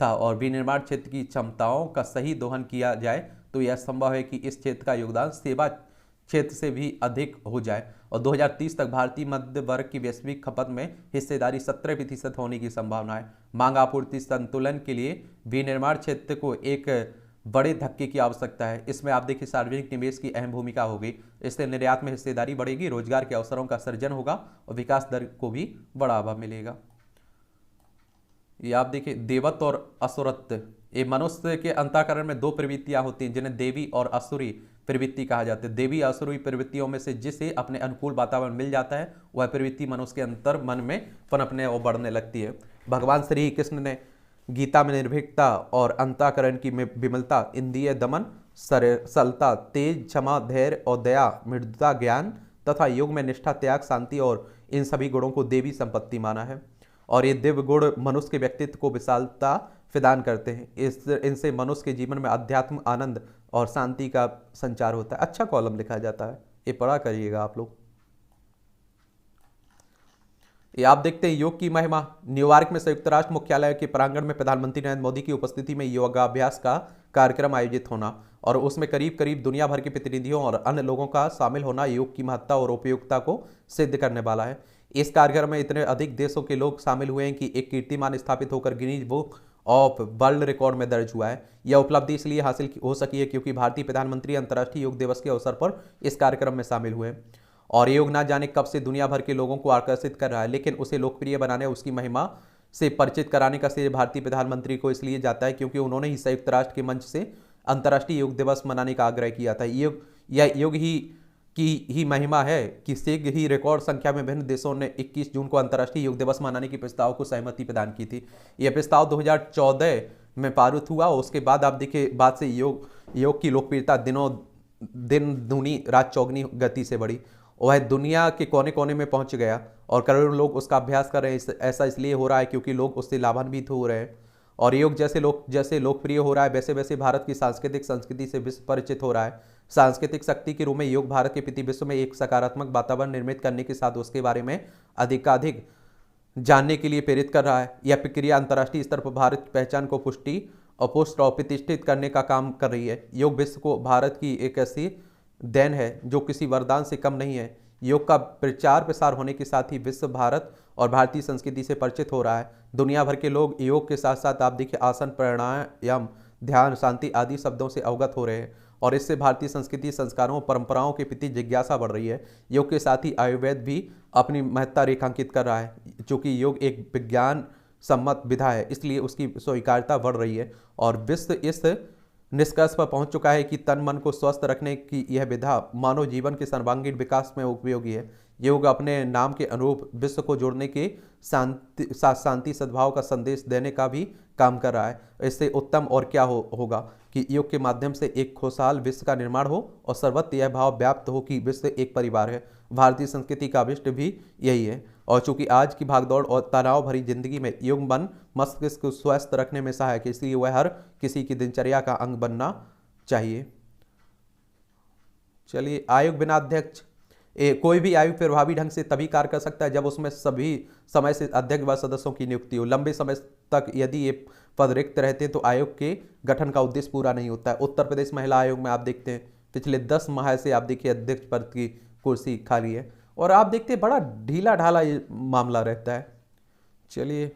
था। और विनिर्माण क्षेत्र की क्षमताओं का सही दोहन किया जाए तो यह संभव है कि इस क्षेत्र का योगदान सेवा क्षेत्र से भी अधिक हो जाए। और 2030 तक भारतीय मध्य वर्ग की वैश्विक खपत में हिस्सेदारी 17% होने की संभावना है। मांग आपूर्ति संतुलन के लिए विनिर्माण क्षेत्र को एक बड़े धक्के की आवश्यकता है। इसमें आप देखिए सार्वजनिक निवेश की अहम भूमिका होगी। इससे निर्यात में हिस्सेदारी बढ़ेगी, रोजगार के अवसरों का सृजन होगा और विकास दर को भी बढ़ावा मिलेगा। ये आप देखिए देवत्व और असुरत्व, ये मनुष्य के अंतःकरण में दो प्रवृत्तियां होती हैं जिन्हें देवी और असुरी प्रवृत्ति कहा जाता है। देवी असुरी प्रवृत्तियों में से जिसे अपने अनुकूल वातावरण मिल जाता है वह प्रवृत्ति मनुष्य के अंतर मन में पनपने और बढ़ने लगती है। भगवान श्री कृष्ण ने गीता में निर्भीकता और अंतःकरण की विमलता, इंद्रिय दमन, सरलता, तेज, क्षमा, धैर्य और दया, मृदुता, ज्ञान तथा योग में निष्ठा, त्याग, शांति और इन सभी गुणों को देवी संपत्ति माना है। और ये दिव्य गुण मनुष्य के व्यक्तित्व को विशालता प्रदान करते हैं। इनसे मनुष्य के जीवन में अध्यात्म, आनंद और शांति का संचार होता है। अच्छा कॉलम लिखा जाता है, ये पढ़ा करिएगा आप लोग। ये आप देखते हैं योग की महिमा। न्यूयॉर्क में संयुक्त राष्ट्र मुख्यालय के प्रांगण में प्रधानमंत्री नरेंद्र मोदी की उपस्थिति में योगाभ्यास का कार्यक्रम आयोजित होना और उसमें करीब करीब दुनिया भर के प्रतिनिधियों और अन्य लोगों का शामिल होना योग की महत्ता और उपयोगिता को सिद्ध करने वाला है। इस कार्यक्रम में इतने अधिक देशों के लोग शामिल हुए हैं कि एक कीर्तिमान स्थापित होकर Guinness book of world record में दर्ज हुआ है। यह उपलब्धि इसलिए हासिल हो सकी है क्योंकि भारतीय प्रधानमंत्री अंतर्राष्ट्रीय योग दिवस के अवसर पर इस कार्यक्रम में शामिल हुए। और योग ना जाने कब से दुनिया भर के लोगों को आकर्षित कर रहा है, लेकिन उसे लोकप्रिय बनाने, उसकी महिमा से परिचित कराने का श्रेय भारतीय प्रधानमंत्री को इसलिए जाता है क्योंकि उन्होंने ही संयुक्त राष्ट्र के मंच से अंतर्राष्ट्रीय योग दिवस मनाने का आग्रह किया था। योग ही महिमा है कि शीघ्र ही रिकॉर्ड संख्या में विभिन्न देशों ने 21 जून को अंतर्राष्ट्रीय योग दिवस मनाने के प्रस्ताव को सहमति प्रदान की थी। यह प्रस्ताव 2014 में पारित हुआ। उसके बाद आप देखिए बाद से योग की लोकप्रियता दिन दूनी रात चौगनी गति से बढ़ी। वह दुनिया के कोने कोने में पहुंच गया और करोड़ों लोग उसका अभ्यास कर रहे हैं। ऐसा इसलिए हो रहा है क्योंकि लोग उससे लाभान्वित हो रहे हैं। और योग जैसे लोकप्रिय हो रहा है वैसे वैसे भारत की सांस्कृतिक संस्कृति से विश्व परिचित हो रहा है। सांस्कृतिक शक्ति के रूप में योग भारत के प्रति विश्व में एक सकारात्मक वातावरण निर्मित करने के साथ उसके बारे में अधिकाधिक जानने के लिए प्रेरित कर रहा है। यह प्रक्रिया अंतर्राष्ट्रीय स्तर पर भारत की पहचान को पुष्ट और प्रतिष्ठित करने का काम कर रही है। योग विश्व को भारत की एक ऐसी देन है जो किसी वरदान से कम नहीं है। योग का प्रचार प्रसार होने के साथ ही विश्व भारत और भारतीय संस्कृति से परिचित हो रहा है। दुनिया भर के लोग योग के साथ साथ आप देखिए आसन, प्राणायाम, ध्यान, शांति आदि शब्दों से अवगत हो रहे हैं और इससे भारतीय संस्कृति, संस्कारों, परंपराओं के प्रति जिज्ञासा बढ़ रही है। योग के साथ ही आयुर्वेद भी अपनी महत्ता रेखांकित कर रहा है। चूँकि योग एक विज्ञान सम्मत विधा है इसलिए उसकी स्वीकार्यता बढ़ रही है और विश्व इस निष्कर्ष पर पहुंच चुका है कि तन मन को स्वस्थ रखने की यह विधा मानव जीवन के सर्वांगीण विकास में उपयोगी है। योग अपने नाम के अनुरूप विश्व को जोड़ने के शांति सद्भाव का संदेश देने का भी काम कर रहा है। इससे उत्तम और क्या होगा। कि योग के माध्यम से एक खुशहाल विश्व का निर्माण हो और सर्वत्र यह भाव व्याप्त हो कि विश्व एक परिवार है। भारतीय संस्कृति का अभिष्ट भी यही है। और चूंकि आज की भागदौड़ और तनाव भरी जिंदगी में योग मन मस्तिष्क को स्वस्थ रखने में सहायक है, इसलिए वह हर किसी की दिनचर्या का अंग बनना चाहिए। चलिए, आयोग बिना अध्यक्ष, कोई भी आयोग प्रभावी ढंग से तभी कार्य कर सकता है जब उसमें सभी समय से अध्यक्ष व सदस्यों की नियुक्ति हो। लंबे समय तक यदि ये पद रिक्त रहते हैं तो आयोग के गठन का उद्देश्य पूरा नहीं होता है। उत्तर प्रदेश महिला आयोग में आप देखते हैं पिछले 10 माह से आप देखिए अध्यक्ष पद की कुर्सी खाली है, और आप देखते हैं बड़ा ढीला ढाला ये मामला रहता है। चलिए,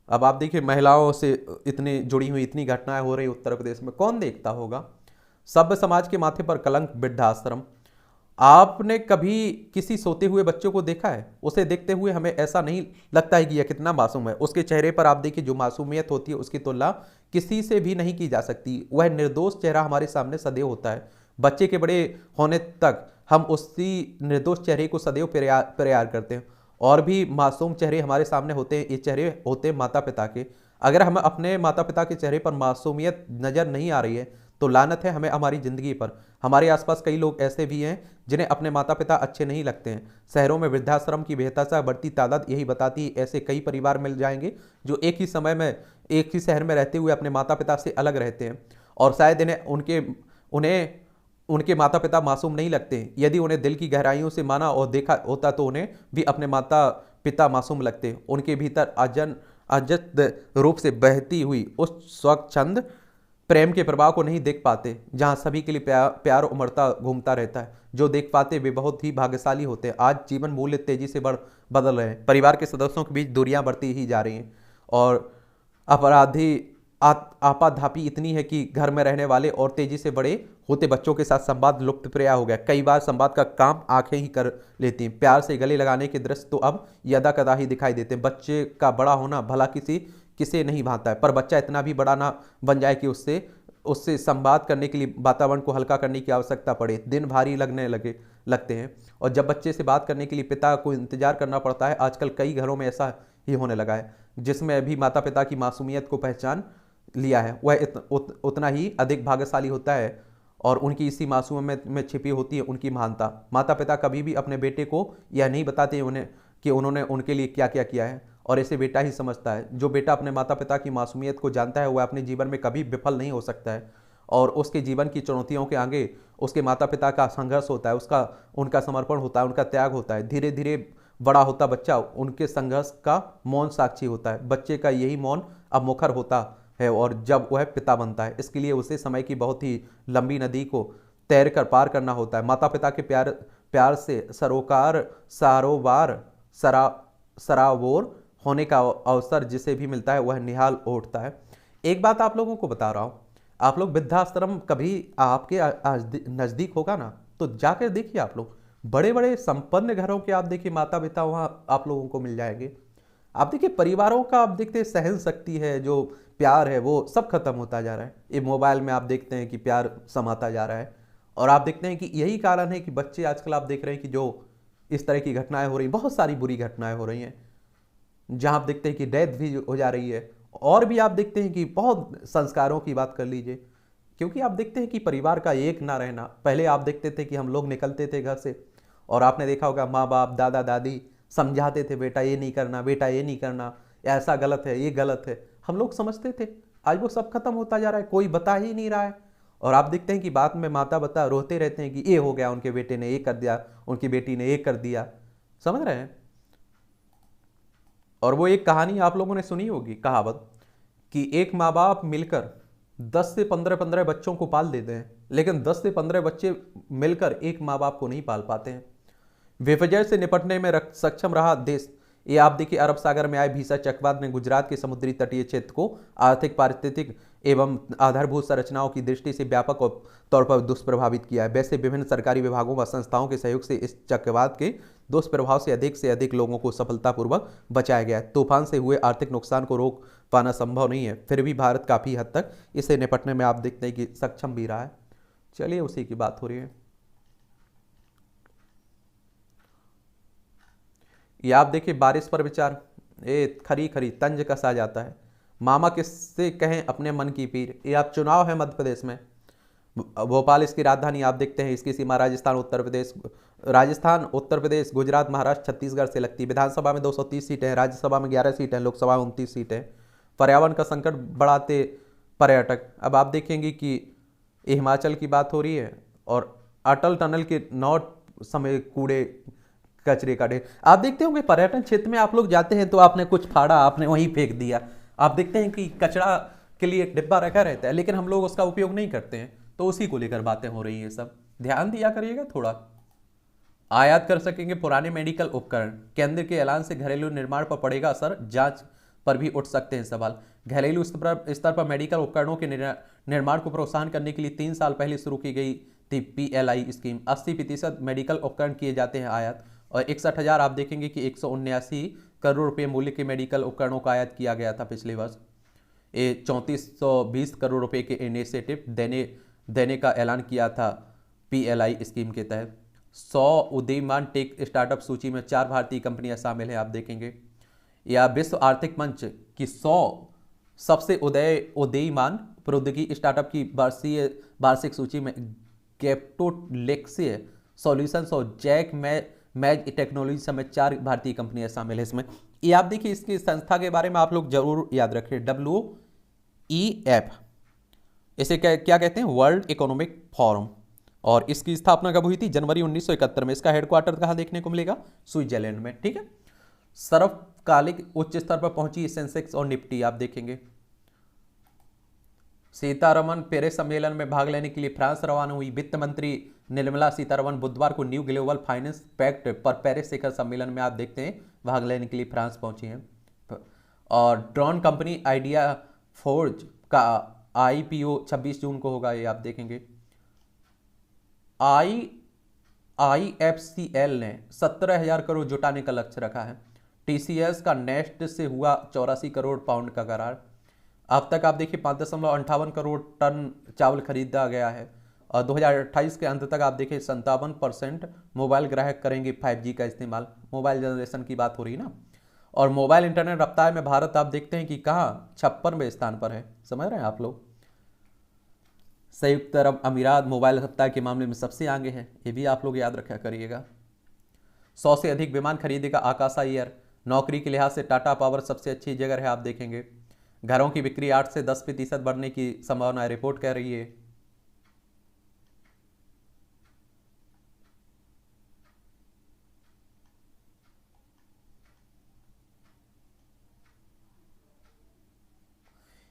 अब आप देखिए महिलाओं से इतनी जुड़ी हुई इतनी घटनाएं हो रही उत्तर प्रदेश में, कौन देखता होगा। सभ्य समाज के माथे पर कलंक, वृद्धाश्रम। आपने कभी किसी सोते हुए बच्चों को देखा है? उसे देखते हुए हमें ऐसा नहीं लगता है कि यह कितना मासूम है। उसके चेहरे पर आप देखिए जो मासूमियत होती है उसकी तुलना किसी से भी नहीं की जा सकती। वह निर्दोष चेहरा हमारे सामने सदैव होता है। बच्चे के बड़े होने तक हम उसी निर्दोष चेहरे को सदैव प्यार करते हैं। और भी मासूम चेहरे हमारे सामने होते हैं, ये चेहरे होते हैं माता पिता के। अगर हम अपने माता पिता के चेहरे पर मासूमियत नजर नहीं आ रही है तो लानत है हमें हमारी जिंदगी पर। हमारे आसपास कई लोग ऐसे भी हैं जिन्हें अपने माता पिता अच्छे नहीं लगते हैं। शहरों में वृद्धाश्रम की बेहतर बढ़ती तादाद यही बताती है। ऐसे कई परिवार मिल जाएंगे जो एक ही समय में एक ही शहर में रहते हुए अपने माता पिता से अलग रहते हैं, और शायद उन्हें उनके माता पिता मासूम नहीं लगते। यदि उन्हें दिल की गहराइयों से माना और देखा होता तो उन्हें भी अपने माता पिता मासूम लगते। उनके भीतर अजत रूप से बहती हुई उस स्वच्छंद प्रेम के प्रभाव को नहीं देख पाते, जहां सभी के लिए प्यार उमड़ता घूमता रहता है। जो देख पाते वे बहुत ही भाग्यशाली होते हैं। आज जीवन मूल्य तेजी से बदल रहे हैं। परिवार के सदस्यों के बीच दूरियां बढ़ती ही जा रही हैं, और आपाधापी इतनी है कि घर में रहने वाले और तेजी से बड़े होते बच्चों के साथ संवाद लुप्तप्राय हो गया। कई बार संवाद का काम आंखें ही कर लेती हैं। प्यार से गले लगाने के दृश्य तो अब यदा कदा ही दिखाई देते हैं। बच्चे का बड़ा होना भला किसे नहीं भाता है, पर बच्चा इतना भी बड़ा ना बन जाए कि उससे संवाद करने के लिए वातावरण को हल्का करने की आवश्यकता पड़े। दिन भारी लगते हैं, और जब बच्चे से बात करने के लिए पिता को इंतजार करना पड़ता है। आजकल कई घरों में ऐसा ही होने लगा है। जिसमें अभी माता पिता की मासूमियत को पहचान लिया है वह उतना ही अधिक भाग्यशाली होता है, और उनकी इसी मासूमियत में छिपी होती है उनकी महानता। माता पिता कभी भी अपने बेटे को यह नहीं बताते कि उन्होंने उनके लिए क्या क्या किया है, और इसे बेटा ही समझता है। जो बेटा अपने माता पिता की मासूमियत को जानता है वह अपने जीवन में कभी विफल नहीं हो सकता है, और उसके जीवन की चुनौतियों के आगे उसके माता पिता का संघर्ष होता है, उनका समर्पण होता है, उनका त्याग होता है। धीरे धीरे बड़ा होता बच्चा उनके संघर्ष का मौन साक्षी होता है। बच्चे का यही मौन अब मुखर होता है, और जब वह पिता बनता है इसके लिए उसे समय की बहुत ही लंबी नदी को तैर कर पार करना होता है। माता पिता के प्यार से सराबोर होने का अवसर जिसे भी मिलता है वह निहाल उठता है। एक बात आप लोगों को बता रहा हूं, आप लोग वृद्धाश्रम कभी आपके नजदीक होगा ना तो जाकर देखिए। आप लोग बड़े बड़े संपन्न घरों के आप देखिए माता पिता वहां आप लोगों को मिल जाएंगे। आप देखिए परिवारों का आप देखते हैं सहन शक्ति है, जो प्यार है वो सब खत्म होता जा रहा है। ये मोबाइल में आप देखते हैं कि प्यार समाता जा रहा है, और आप देखते हैं कि यही कारण है कि बच्चे आजकल आप देख रहे हैं कि जो इस तरह की घटनाएं हो रही, बहुत सारी बुरी घटनाएं हो रही हैं, जहां आप देखते हैं कि डेथ भी हो जा रही है। और भी आप देखते हैं कि बहुत संस्कारों की बात कर लीजिए, क्योंकि आप देखते हैं कि परिवार का एक ना रहना। पहले आप देखते थे कि हम लोग निकलते थे घर से और आपने देखा होगा माँ बाप दादा दादी समझाते थे, बेटा ये नहीं करना, बेटा ये नहीं करना, ऐसा गलत है, ये गलत है। हम लोग समझते थे। आज वो सब खत्म होता जा रहा है, कोई बता ही नहीं रहा है। और आप देखते हैं कि बाद में माता बता रोते रहते हैं कि ये हो गया, उनके बेटे ने ये कर दिया, उनकी बेटी ने ये कर दिया। समझ रहे हैं। और वो एक कहानी आप लोगों ने सुनी होगी, कहावत, कि एक माँ बाप मिलकर 10 से 15 बच्चों को पाल देते हैं, लेकिन 10 से 15 बच्चे मिलकर एक माँ बाप को नहीं पाल पाते हैं। विपर्य से निपटने में सक्षम रहा देश। ये आप देखिए अरब सागर में आए भीषण चक्रवात ने गुजरात के समुद्री तटीय क्षेत्र को आर्थिक, पारिस्थितिक एवं आधारभूत संरचनाओं की दृष्टि से व्यापक तौर पर दुष्प्रभावित किया है। वैसे विभिन्न सरकारी विभागों व संस्थाओं के सहयोग से इस चक्रवात के दुष्प्रभाव से अधिक लोगों को सफलतापूर्वक बचाया गया है। तूफान से हुए आर्थिक नुकसान को रोक पाना संभव नहीं है, फिर भी भारत काफी हद तक इसे निपटने में आप देखते हैं कि सक्षम भी रहा है। चलिए उसी की बात हो रही है। ये आप देखिए बारिश पर विचार, ये खरी खरी तंज कसा जाता है। मामा किससे कहें अपने मन की पीर। ये आप चुनाव है मध्य प्रदेश में, भोपाल इसकी राजधानी, आप देखते हैं इसकी सीमा राजस्थान उत्तर प्रदेश गुजरात महाराष्ट्र छत्तीसगढ़ से लगती है। विधानसभा में 230 सीटें हैं, राज्यसभा में 11 सीटें हैं, लोकसभा में 29 सीटें। पर्यावरण का संकट बढ़ाते पर्यटक। अब आप देखेंगे कि ये हिमाचल की बात हो रही है और अटल टनल के 9 समय कूड़े कचरे का ढेर। आप देखते होंगे पर्यटन क्षेत्र में आप लोग जाते हैं तो आपने कुछ फाड़ा, आपने वहीं फेंक दिया। आप देखते हैं कि कचरा के लिए एक डिब्बा रखा रहता है, लेकिन हम लोग उसका उपयोग नहीं करते हैं, तो उसी को लेकर बातें हो रही है। सब ध्यान दिया करिएगा थोड़ा। आयात कर सकेंगे पुराने मेडिकल उपकरण, केंद्र के ऐलान से घरेलू निर्माण पर पड़ेगा असर, जांच पर भी उठ सकते हैं सवाल। घरेलू स्तर पर मेडिकल उपकरणों के निर्माण को प्रोत्साहन करने के लिए 3 साल पहले शुरू की गई थी PLI स्कीम। 80% मेडिकल उपकरण किए जाते हैं आयात, और 61,000 आप देखेंगे कि 179 करोड़ रुपए मूल्य के मेडिकल उपकरणों का आयात किया गया था पिछले वर्ष। ये 3420 करोड़ रुपए के इनिशिएटिव देने का ऐलान किया था PLI स्कीम के तहत। 100 उदीयमान टेक स्टार्टअप सूची में 4 भारतीय कंपनियां शामिल हैं, आप देखेंगे। या विश्व आर्थिक मंच की 100 सबसे उदीयमान प्रौद्योगिकी स्टार्टअप की वार्षिक सूची में कैप्टोलेक्सिया सॉल्यूशंस और जैक मैज टेक्नोलॉजी समेत 4 भारतीय कंपनियां शामिल है इसमें। ये आप देखिए, इसकी संस्था के बारे में आप लोग जरूर याद रखें, WEF। इसे क्या कहते हैं? World economic forum. और इसकी स्थापना कब हुई थी? जनवरी 1971 में। इसका हेडक्वार्टर कहाँ देखने को मिलेगा? स्विट्जरलैंड में, ठीक है। सर्वकालिक उच्च स्तर पर पहुंची सेंसेक्स और निफ्टी, आप देखेंगे। सीतारमन पेरिस सम्मेलन में भाग लेने के लिए फ्रांस रवाना हुई। वित्त मंत्री निर्मला सीतारमन बुधवार को न्यू ग्लोबल फाइनेंस पैक्ट पर पेरिस शिखर सम्मेलन में आप देखते हैं भाग लेने के लिए फ्रांस पहुंची हैं। और ड्रोन कंपनी आइडिया फोर्ज का IPO 26 जून को होगा, ये आप देखेंगे। IFCL ने 17,000 करोड़ जुटाने का लक्ष्य रखा है। TCS का नेस्ट से हुआ 84 करोड़ पाउंड का करार। अब तक आप देखिए 5.58 करोड़ टन चावल खरीदा गया है। और 2028 के अंत तक आप देखिए 57% मोबाइल ग्राहक करेंगे 5G का इस्तेमाल। मोबाइल जनरेशन की बात हो रही है ना। और मोबाइल इंटरनेट रफ्तार में भारत आप देखते हैं कि कहाँ 56वें स्थान पर है, समझ रहे हैं आप लोग। संयुक्त अरब अमीरात मोबाइल रफ्तार के मामले में सबसे आगे है, ये भी आप लोग याद रखा करिएगा। 100 से अधिक विमान खरीदेगा आकाशा एयर। नौकरी के लिहाज से टाटा पावर सबसे अच्छी जगह है, आप देखेंगे। घरों की बिक्री 8 से 10% बढ़ने की संभावना रिपोर्ट कह रही है।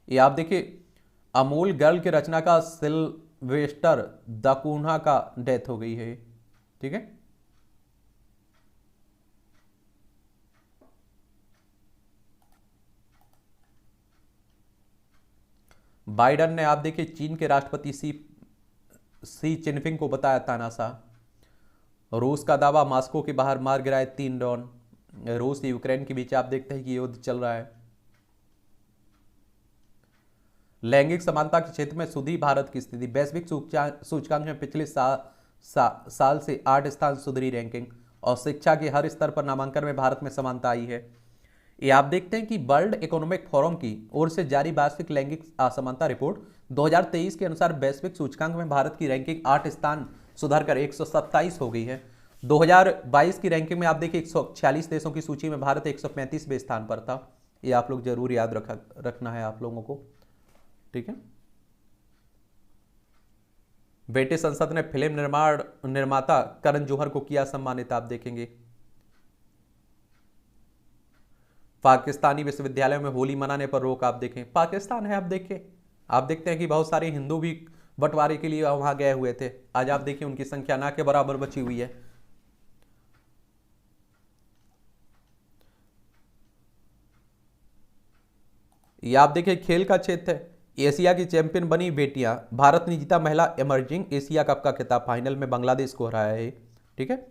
ये आप देखिए, अमूल गर्ल के रचना का सिल्वेस्टर दकुन्हा का डेथ हो गई है, ठीक है। बाइडन ने आप देखिए चीन के राष्ट्रपति शी चिनफिंग को बताया तानाशाह। रूस का दावा, मॉस्को के बाहर मार गिराए 3 ड्रोन। रूस यूक्रेन के बीच आप देखते हैं कि युद्ध चल रहा है। लैंगिक समानता के क्षेत्र में सुधरी भारत की स्थिति। वैश्विक सूचकांक में पिछले साल से 8 स्थान सुधरी रैंकिंग। और शिक्षा के हर स्तर पर नामांकन में भारत में समानता आई है। ये आप देखते हैं कि वर्ल्ड इकोनॉमिक फोरम की ओर से जारी वार्षिक लैंगिक असमानता रिपोर्ट 2023 के अनुसार वैश्विक सूचकांक में भारत की रैंकिंग 8 स्थान सुधरकर 127 हो गई है। 2022 की रैंकिंग में आप देखिए 146 देशों की सूची में भारत 135वें स्थान पर था। ये आप लोग जरूर याद रखना है आप लोगों को, ठीक है। ब्रिटिश संसद ने फिल्म निर्माता करण जौहर को किया सम्मानित, आप देखेंगे। पाकिस्तानी विश्वविद्यालयों में होली मनाने पर रोक, आप देखें। पाकिस्तान है, आप देखते हैं कि बहुत सारे हिंदू भी बंटवारे के लिए वहां गए हुए थे। आज आप देखिए उनकी संख्या ना के बराबर बची हुई है। ये आप देखिए खेल का क्षेत्र है। एशिया की चैंपियन बनी बेटियां। भारत ने जीता महिला इमर्जिंग एशिया कप का खिताब। फाइनल में बांग्लादेश को हराया है, ठीक है।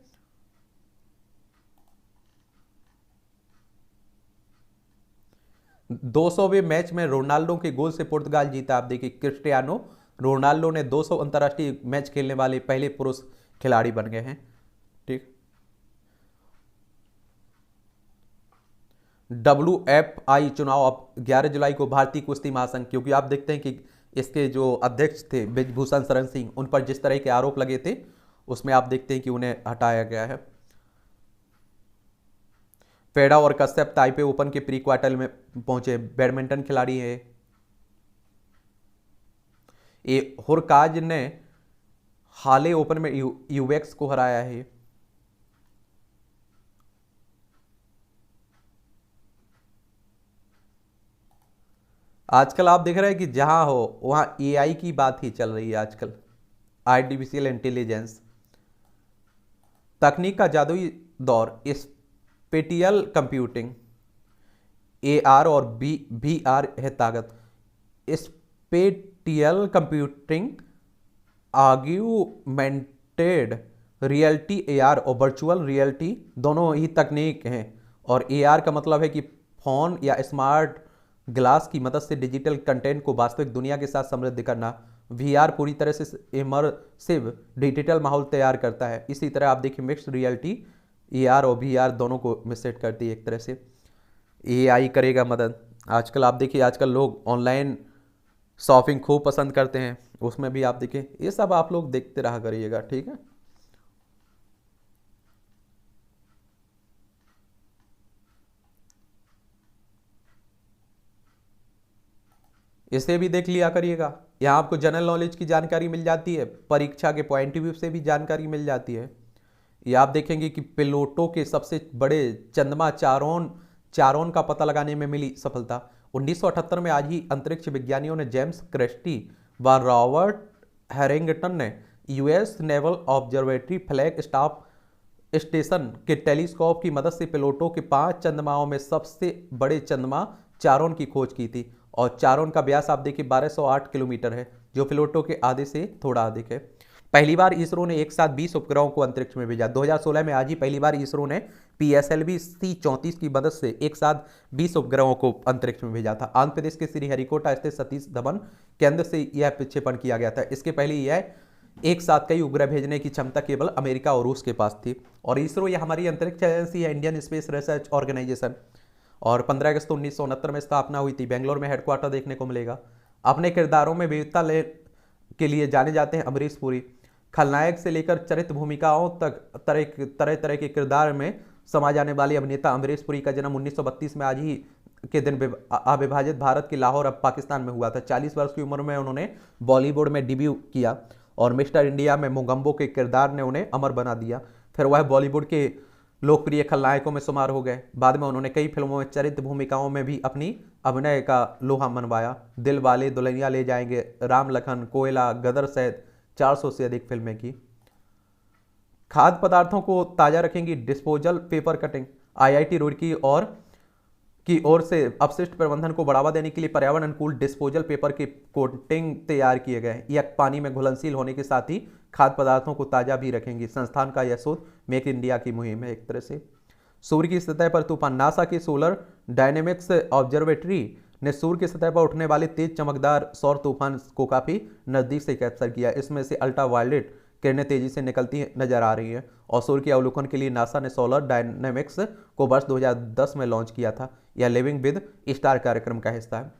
,200वें मैच में रोनाल्डो के गोल से पुर्तगाल जीता, आप देखिए। क्रिस्टियानो रोनाल्डो ने 200 अंतर्राष्ट्रीय मैच खेलने वाले पहले पुरुष खिलाड़ी बन गए हैं, ठीक। WFI चुनाव अब 11 जुलाई को भारतीय कुश्ती महासंघ, क्योंकि आप देखते हैं कि इसके जो अध्यक्ष थे ब्रिजभूषण शरण सिंह, उन पर जिस तरह के आरोप लगे थे उसमें आप देखते हैं कि उन्हें हटाया गया है। फेडा और कश्यप ताइपे ओपन के प्री क्वार्टर में पहुंचे, बैडमिंटन खिलाड़ी है ये। हुरकाज ने हाले ओपन में यूवेक्स को हराया है। आजकल आप देख रहे हैं कि जहां हो वहां एआई की बात ही चल रही है आजकल, आर्टिफिशियल इंटेलिजेंस, तकनीक का जादुई दौर, स्पेटियल कंप्यूटिंग, एआर और वीआर है ताकत। Spatial computing, augmented reality AR और वर्चुअल रियलिटी दोनों ही तकनीक हैं। और एआर का मतलब है कि फोन या स्मार्ट ग्लास की मदद से डिजिटल कंटेंट को वास्तविक दुनिया के साथ समृद्ध करना। वीआर पूरी तरह से इमर्सिव डिजिटल माहौल तैयार करता है। इसी तरह आप देखिए मिक्स्ड रियलिटी एआर और वीआर दोनों को मिक्स करती है एक तरह से। एआई करेगा मदद। आजकल आप देखिए, आजकल लोग ऑनलाइन शॉपिंग खूब पसंद करते हैं, उसमें भी आप देखिए ये सब आप लोग देखते रहा करिएगा, ठीक है। इसे भी देख लिया करिएगा। यहाँ आपको जनरल नॉलेज की जानकारी मिल जाती है, परीक्षा के पॉइंट ऑफ व्यू से भी जानकारी मिल जाती है। ये आप देखेंगे कि प्लूटो के सबसे बड़े चंद्रमा चारोन चारोन का पता लगाने में मिली सफलता। 1978 में आज ही अंतरिक्ष विज्ञानियों ने जेम्स क्रेस्टी व रॉबर्ट हैरिंगटन ने US naval observatory flag staff station के टेलीस्कोप की मदद से प्लूटो के 5 चंद्रमाओं में सबसे बड़े चंद्रमा चारोन की खोज की थी। और चारोन का व्यास आप देखिए 1208 किलोमीटर है, जो प्लूटो के आधे से थोड़ा अधिक है। पहली बार इसरो ने एक साथ 20 उपग्रहों को अंतरिक्ष में भेजा। 2016 में आज ही पहली बार इसरो ने PSLV C34 की मदद से एक साथ 20 उपग्रहों को अंतरिक्ष में भेजा था। आंध्र प्रदेश के श्रीहरिकोटा स्थित सतीश धवन केंद्र से यह प्रक्षेपण किया गया था। इसके पहले यह एक साथ कई उपग्रह भेजने की क्षमता केवल अमेरिका और रूस के पास थी। और इसरो यह हमारी अंतरिक्ष एजेंसी है, इंडियन स्पेस रिसर्च ऑर्गेनाइजेशन, और 15 अगस्त 1969 में स्थापना हुई थी। बेंगलोर में हेडक्वार्टर देखने को मिलेगा। अपने किरदारों में विविधता के लिए जाने जाते हैं अमरीश पुरी। खलनायक से लेकर चरित्र भूमिकाओं तक तरह तरह के किरदार में समा जाने वाले अभिनेता अमरीश पुरी का जन्म 1932 में आज ही के दिन अविभाजित भारत के लाहौर अब पाकिस्तान में हुआ था। 40 वर्ष की उम्र में उन्होंने बॉलीवुड में डेब्यू किया और मिस्टर इंडिया में मोगम्बो के किरदार ने उन्हें अमर बना दिया। फिर वह बॉलीवुड के लोकप्रिय खलनायकों में शुमार हो गए। बाद में उन्होंने कई फिल्मों में चरित्र भूमिकाओं में भी अपनी अभिनय का लोहा मनवाया। दिल वाले दुल्हनिया ले जाएंगे, राम लखन, कोयला, गदर सहित 400 से अधिक फिल्में की। खाद्य पदार्थों को ताजा रखेंगी disposal paper cutting. IIT Roorkee की ओर से अपशिष्ट प्रबंधन को बढ़ावा देने के लिए पर्यावरण अनुकूल डिस्पोजल पेपर के कोटिंग तैयार किए गए। यह पानी में घुलनशील होने के साथ ही खाद्य पदार्थों को ताजा भी रखेंगी। संस्थान का यह शोध मेक इंडिया की मुहिम है एक तरह से। सूर्य की सतह पर तूफान। नासा की सोलर डायनेमिक्स ऑब्जर्वेटरी ने सूर्य की सतह पर उठने वाले तेज चमकदार सौर तूफान को काफी नजदीक से कैप्चर किया। इसमें से अल्ट्रावायलेट किरणें तेजी से निकलती नजर आ रही हैं। और सूर्य के अवलोकन के लिए नासा ने सोलर डायनेमिक्स को वर्ष 2010 में लॉन्च किया था। यह लिविंग विद स्टार कार्यक्रम का हिस्सा है।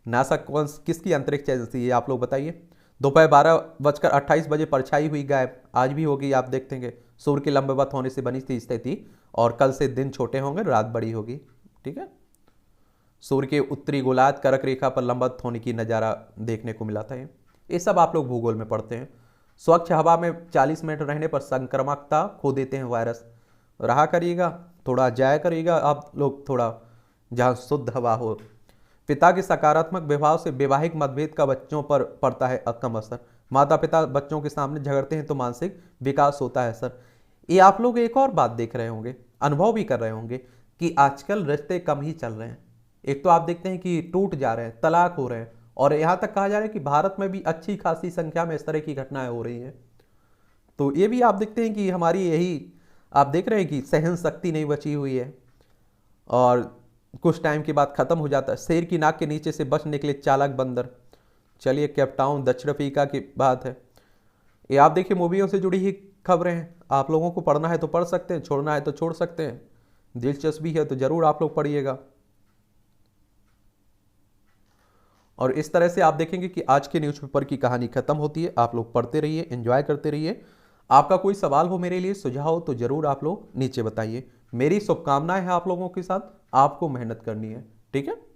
नासा किसकी अंतरिक्ष एजेंसी है आप लोग बताइए। दोपहर 12:28 बजे परछाई हुई गायब, आज भी होगी आप देखेंगे। सूर्य के लंबवत होने से बनी थी स्थिति, और कल से दिन छोटे होंगे, रात बड़ी होगी, ठीक है। सूर्य के उत्तरी गोलार्ध कर्क रेखा पर लंबवत होने की नज़ारा देखने को मिला था। ये सब आप लोग भूगोल में पढ़ते हैं। स्वच्छ हवा में 40 मिनट रहने पर संक्रामकता खो देते हैं वायरस। रहा करिएगा, थोड़ा जाया करिएगा आप लोग, थोड़ा जहाँ शुद्ध हवा हो। पिता के सकारात्मक व्यवहार से वैवाहिक मतभेद का बच्चों पर पड़ता है कम असर। माता पिता बच्चों के सामने झगड़ते हैं तो मानसिक विकास होता है सर। ये आप लोग एक और बात देख रहे होंगे, अनुभव भी कर रहे होंगे कि आजकल रिश्ते कम ही चल रहे हैं। एक तो आप देखते हैं कि टूट जा रहे हैं, तलाक हो रहे हैं, और यहाँ तक कहा जा रहा है कि भारत में भी अच्छी खासी संख्या में इस तरह की घटनाएं हो रही हैं। तो ये भी आप देखते हैं कि हमारी यही आप देख रहे हैं कि सहन शक्ति नहीं बची हुई है, और कुछ टाइम के बाद खत्म हो जाता है। शेर की नाक के नीचे से बच निकले चालाक बंदर। चलिए, केपटाउन दक्षिण अफ्रीका की बात है। ये आप देखिए मूवियों से जुड़ी ही खबरें हैं। आप लोगों को पढ़ना है तो पढ़ सकते हैं, छोड़ना है तो छोड़ सकते हैं। दिलचस्पी है तो जरूर आप लोग पढ़िएगा। और इस तरह से आप देखेंगे कि आज के न्यूज़पेपर की कहानी खत्म होती है। आप लोग पढ़ते रहिए, एंजॉय करते रहिए। आपका कोई सवाल हो मेरे लिए, सुझाव हो तो जरूर आप लोग नीचे बताइए। मेरी शुभकामनाएं हैं आप लोगों के साथ, आपको मेहनत करनी है। ठीक है।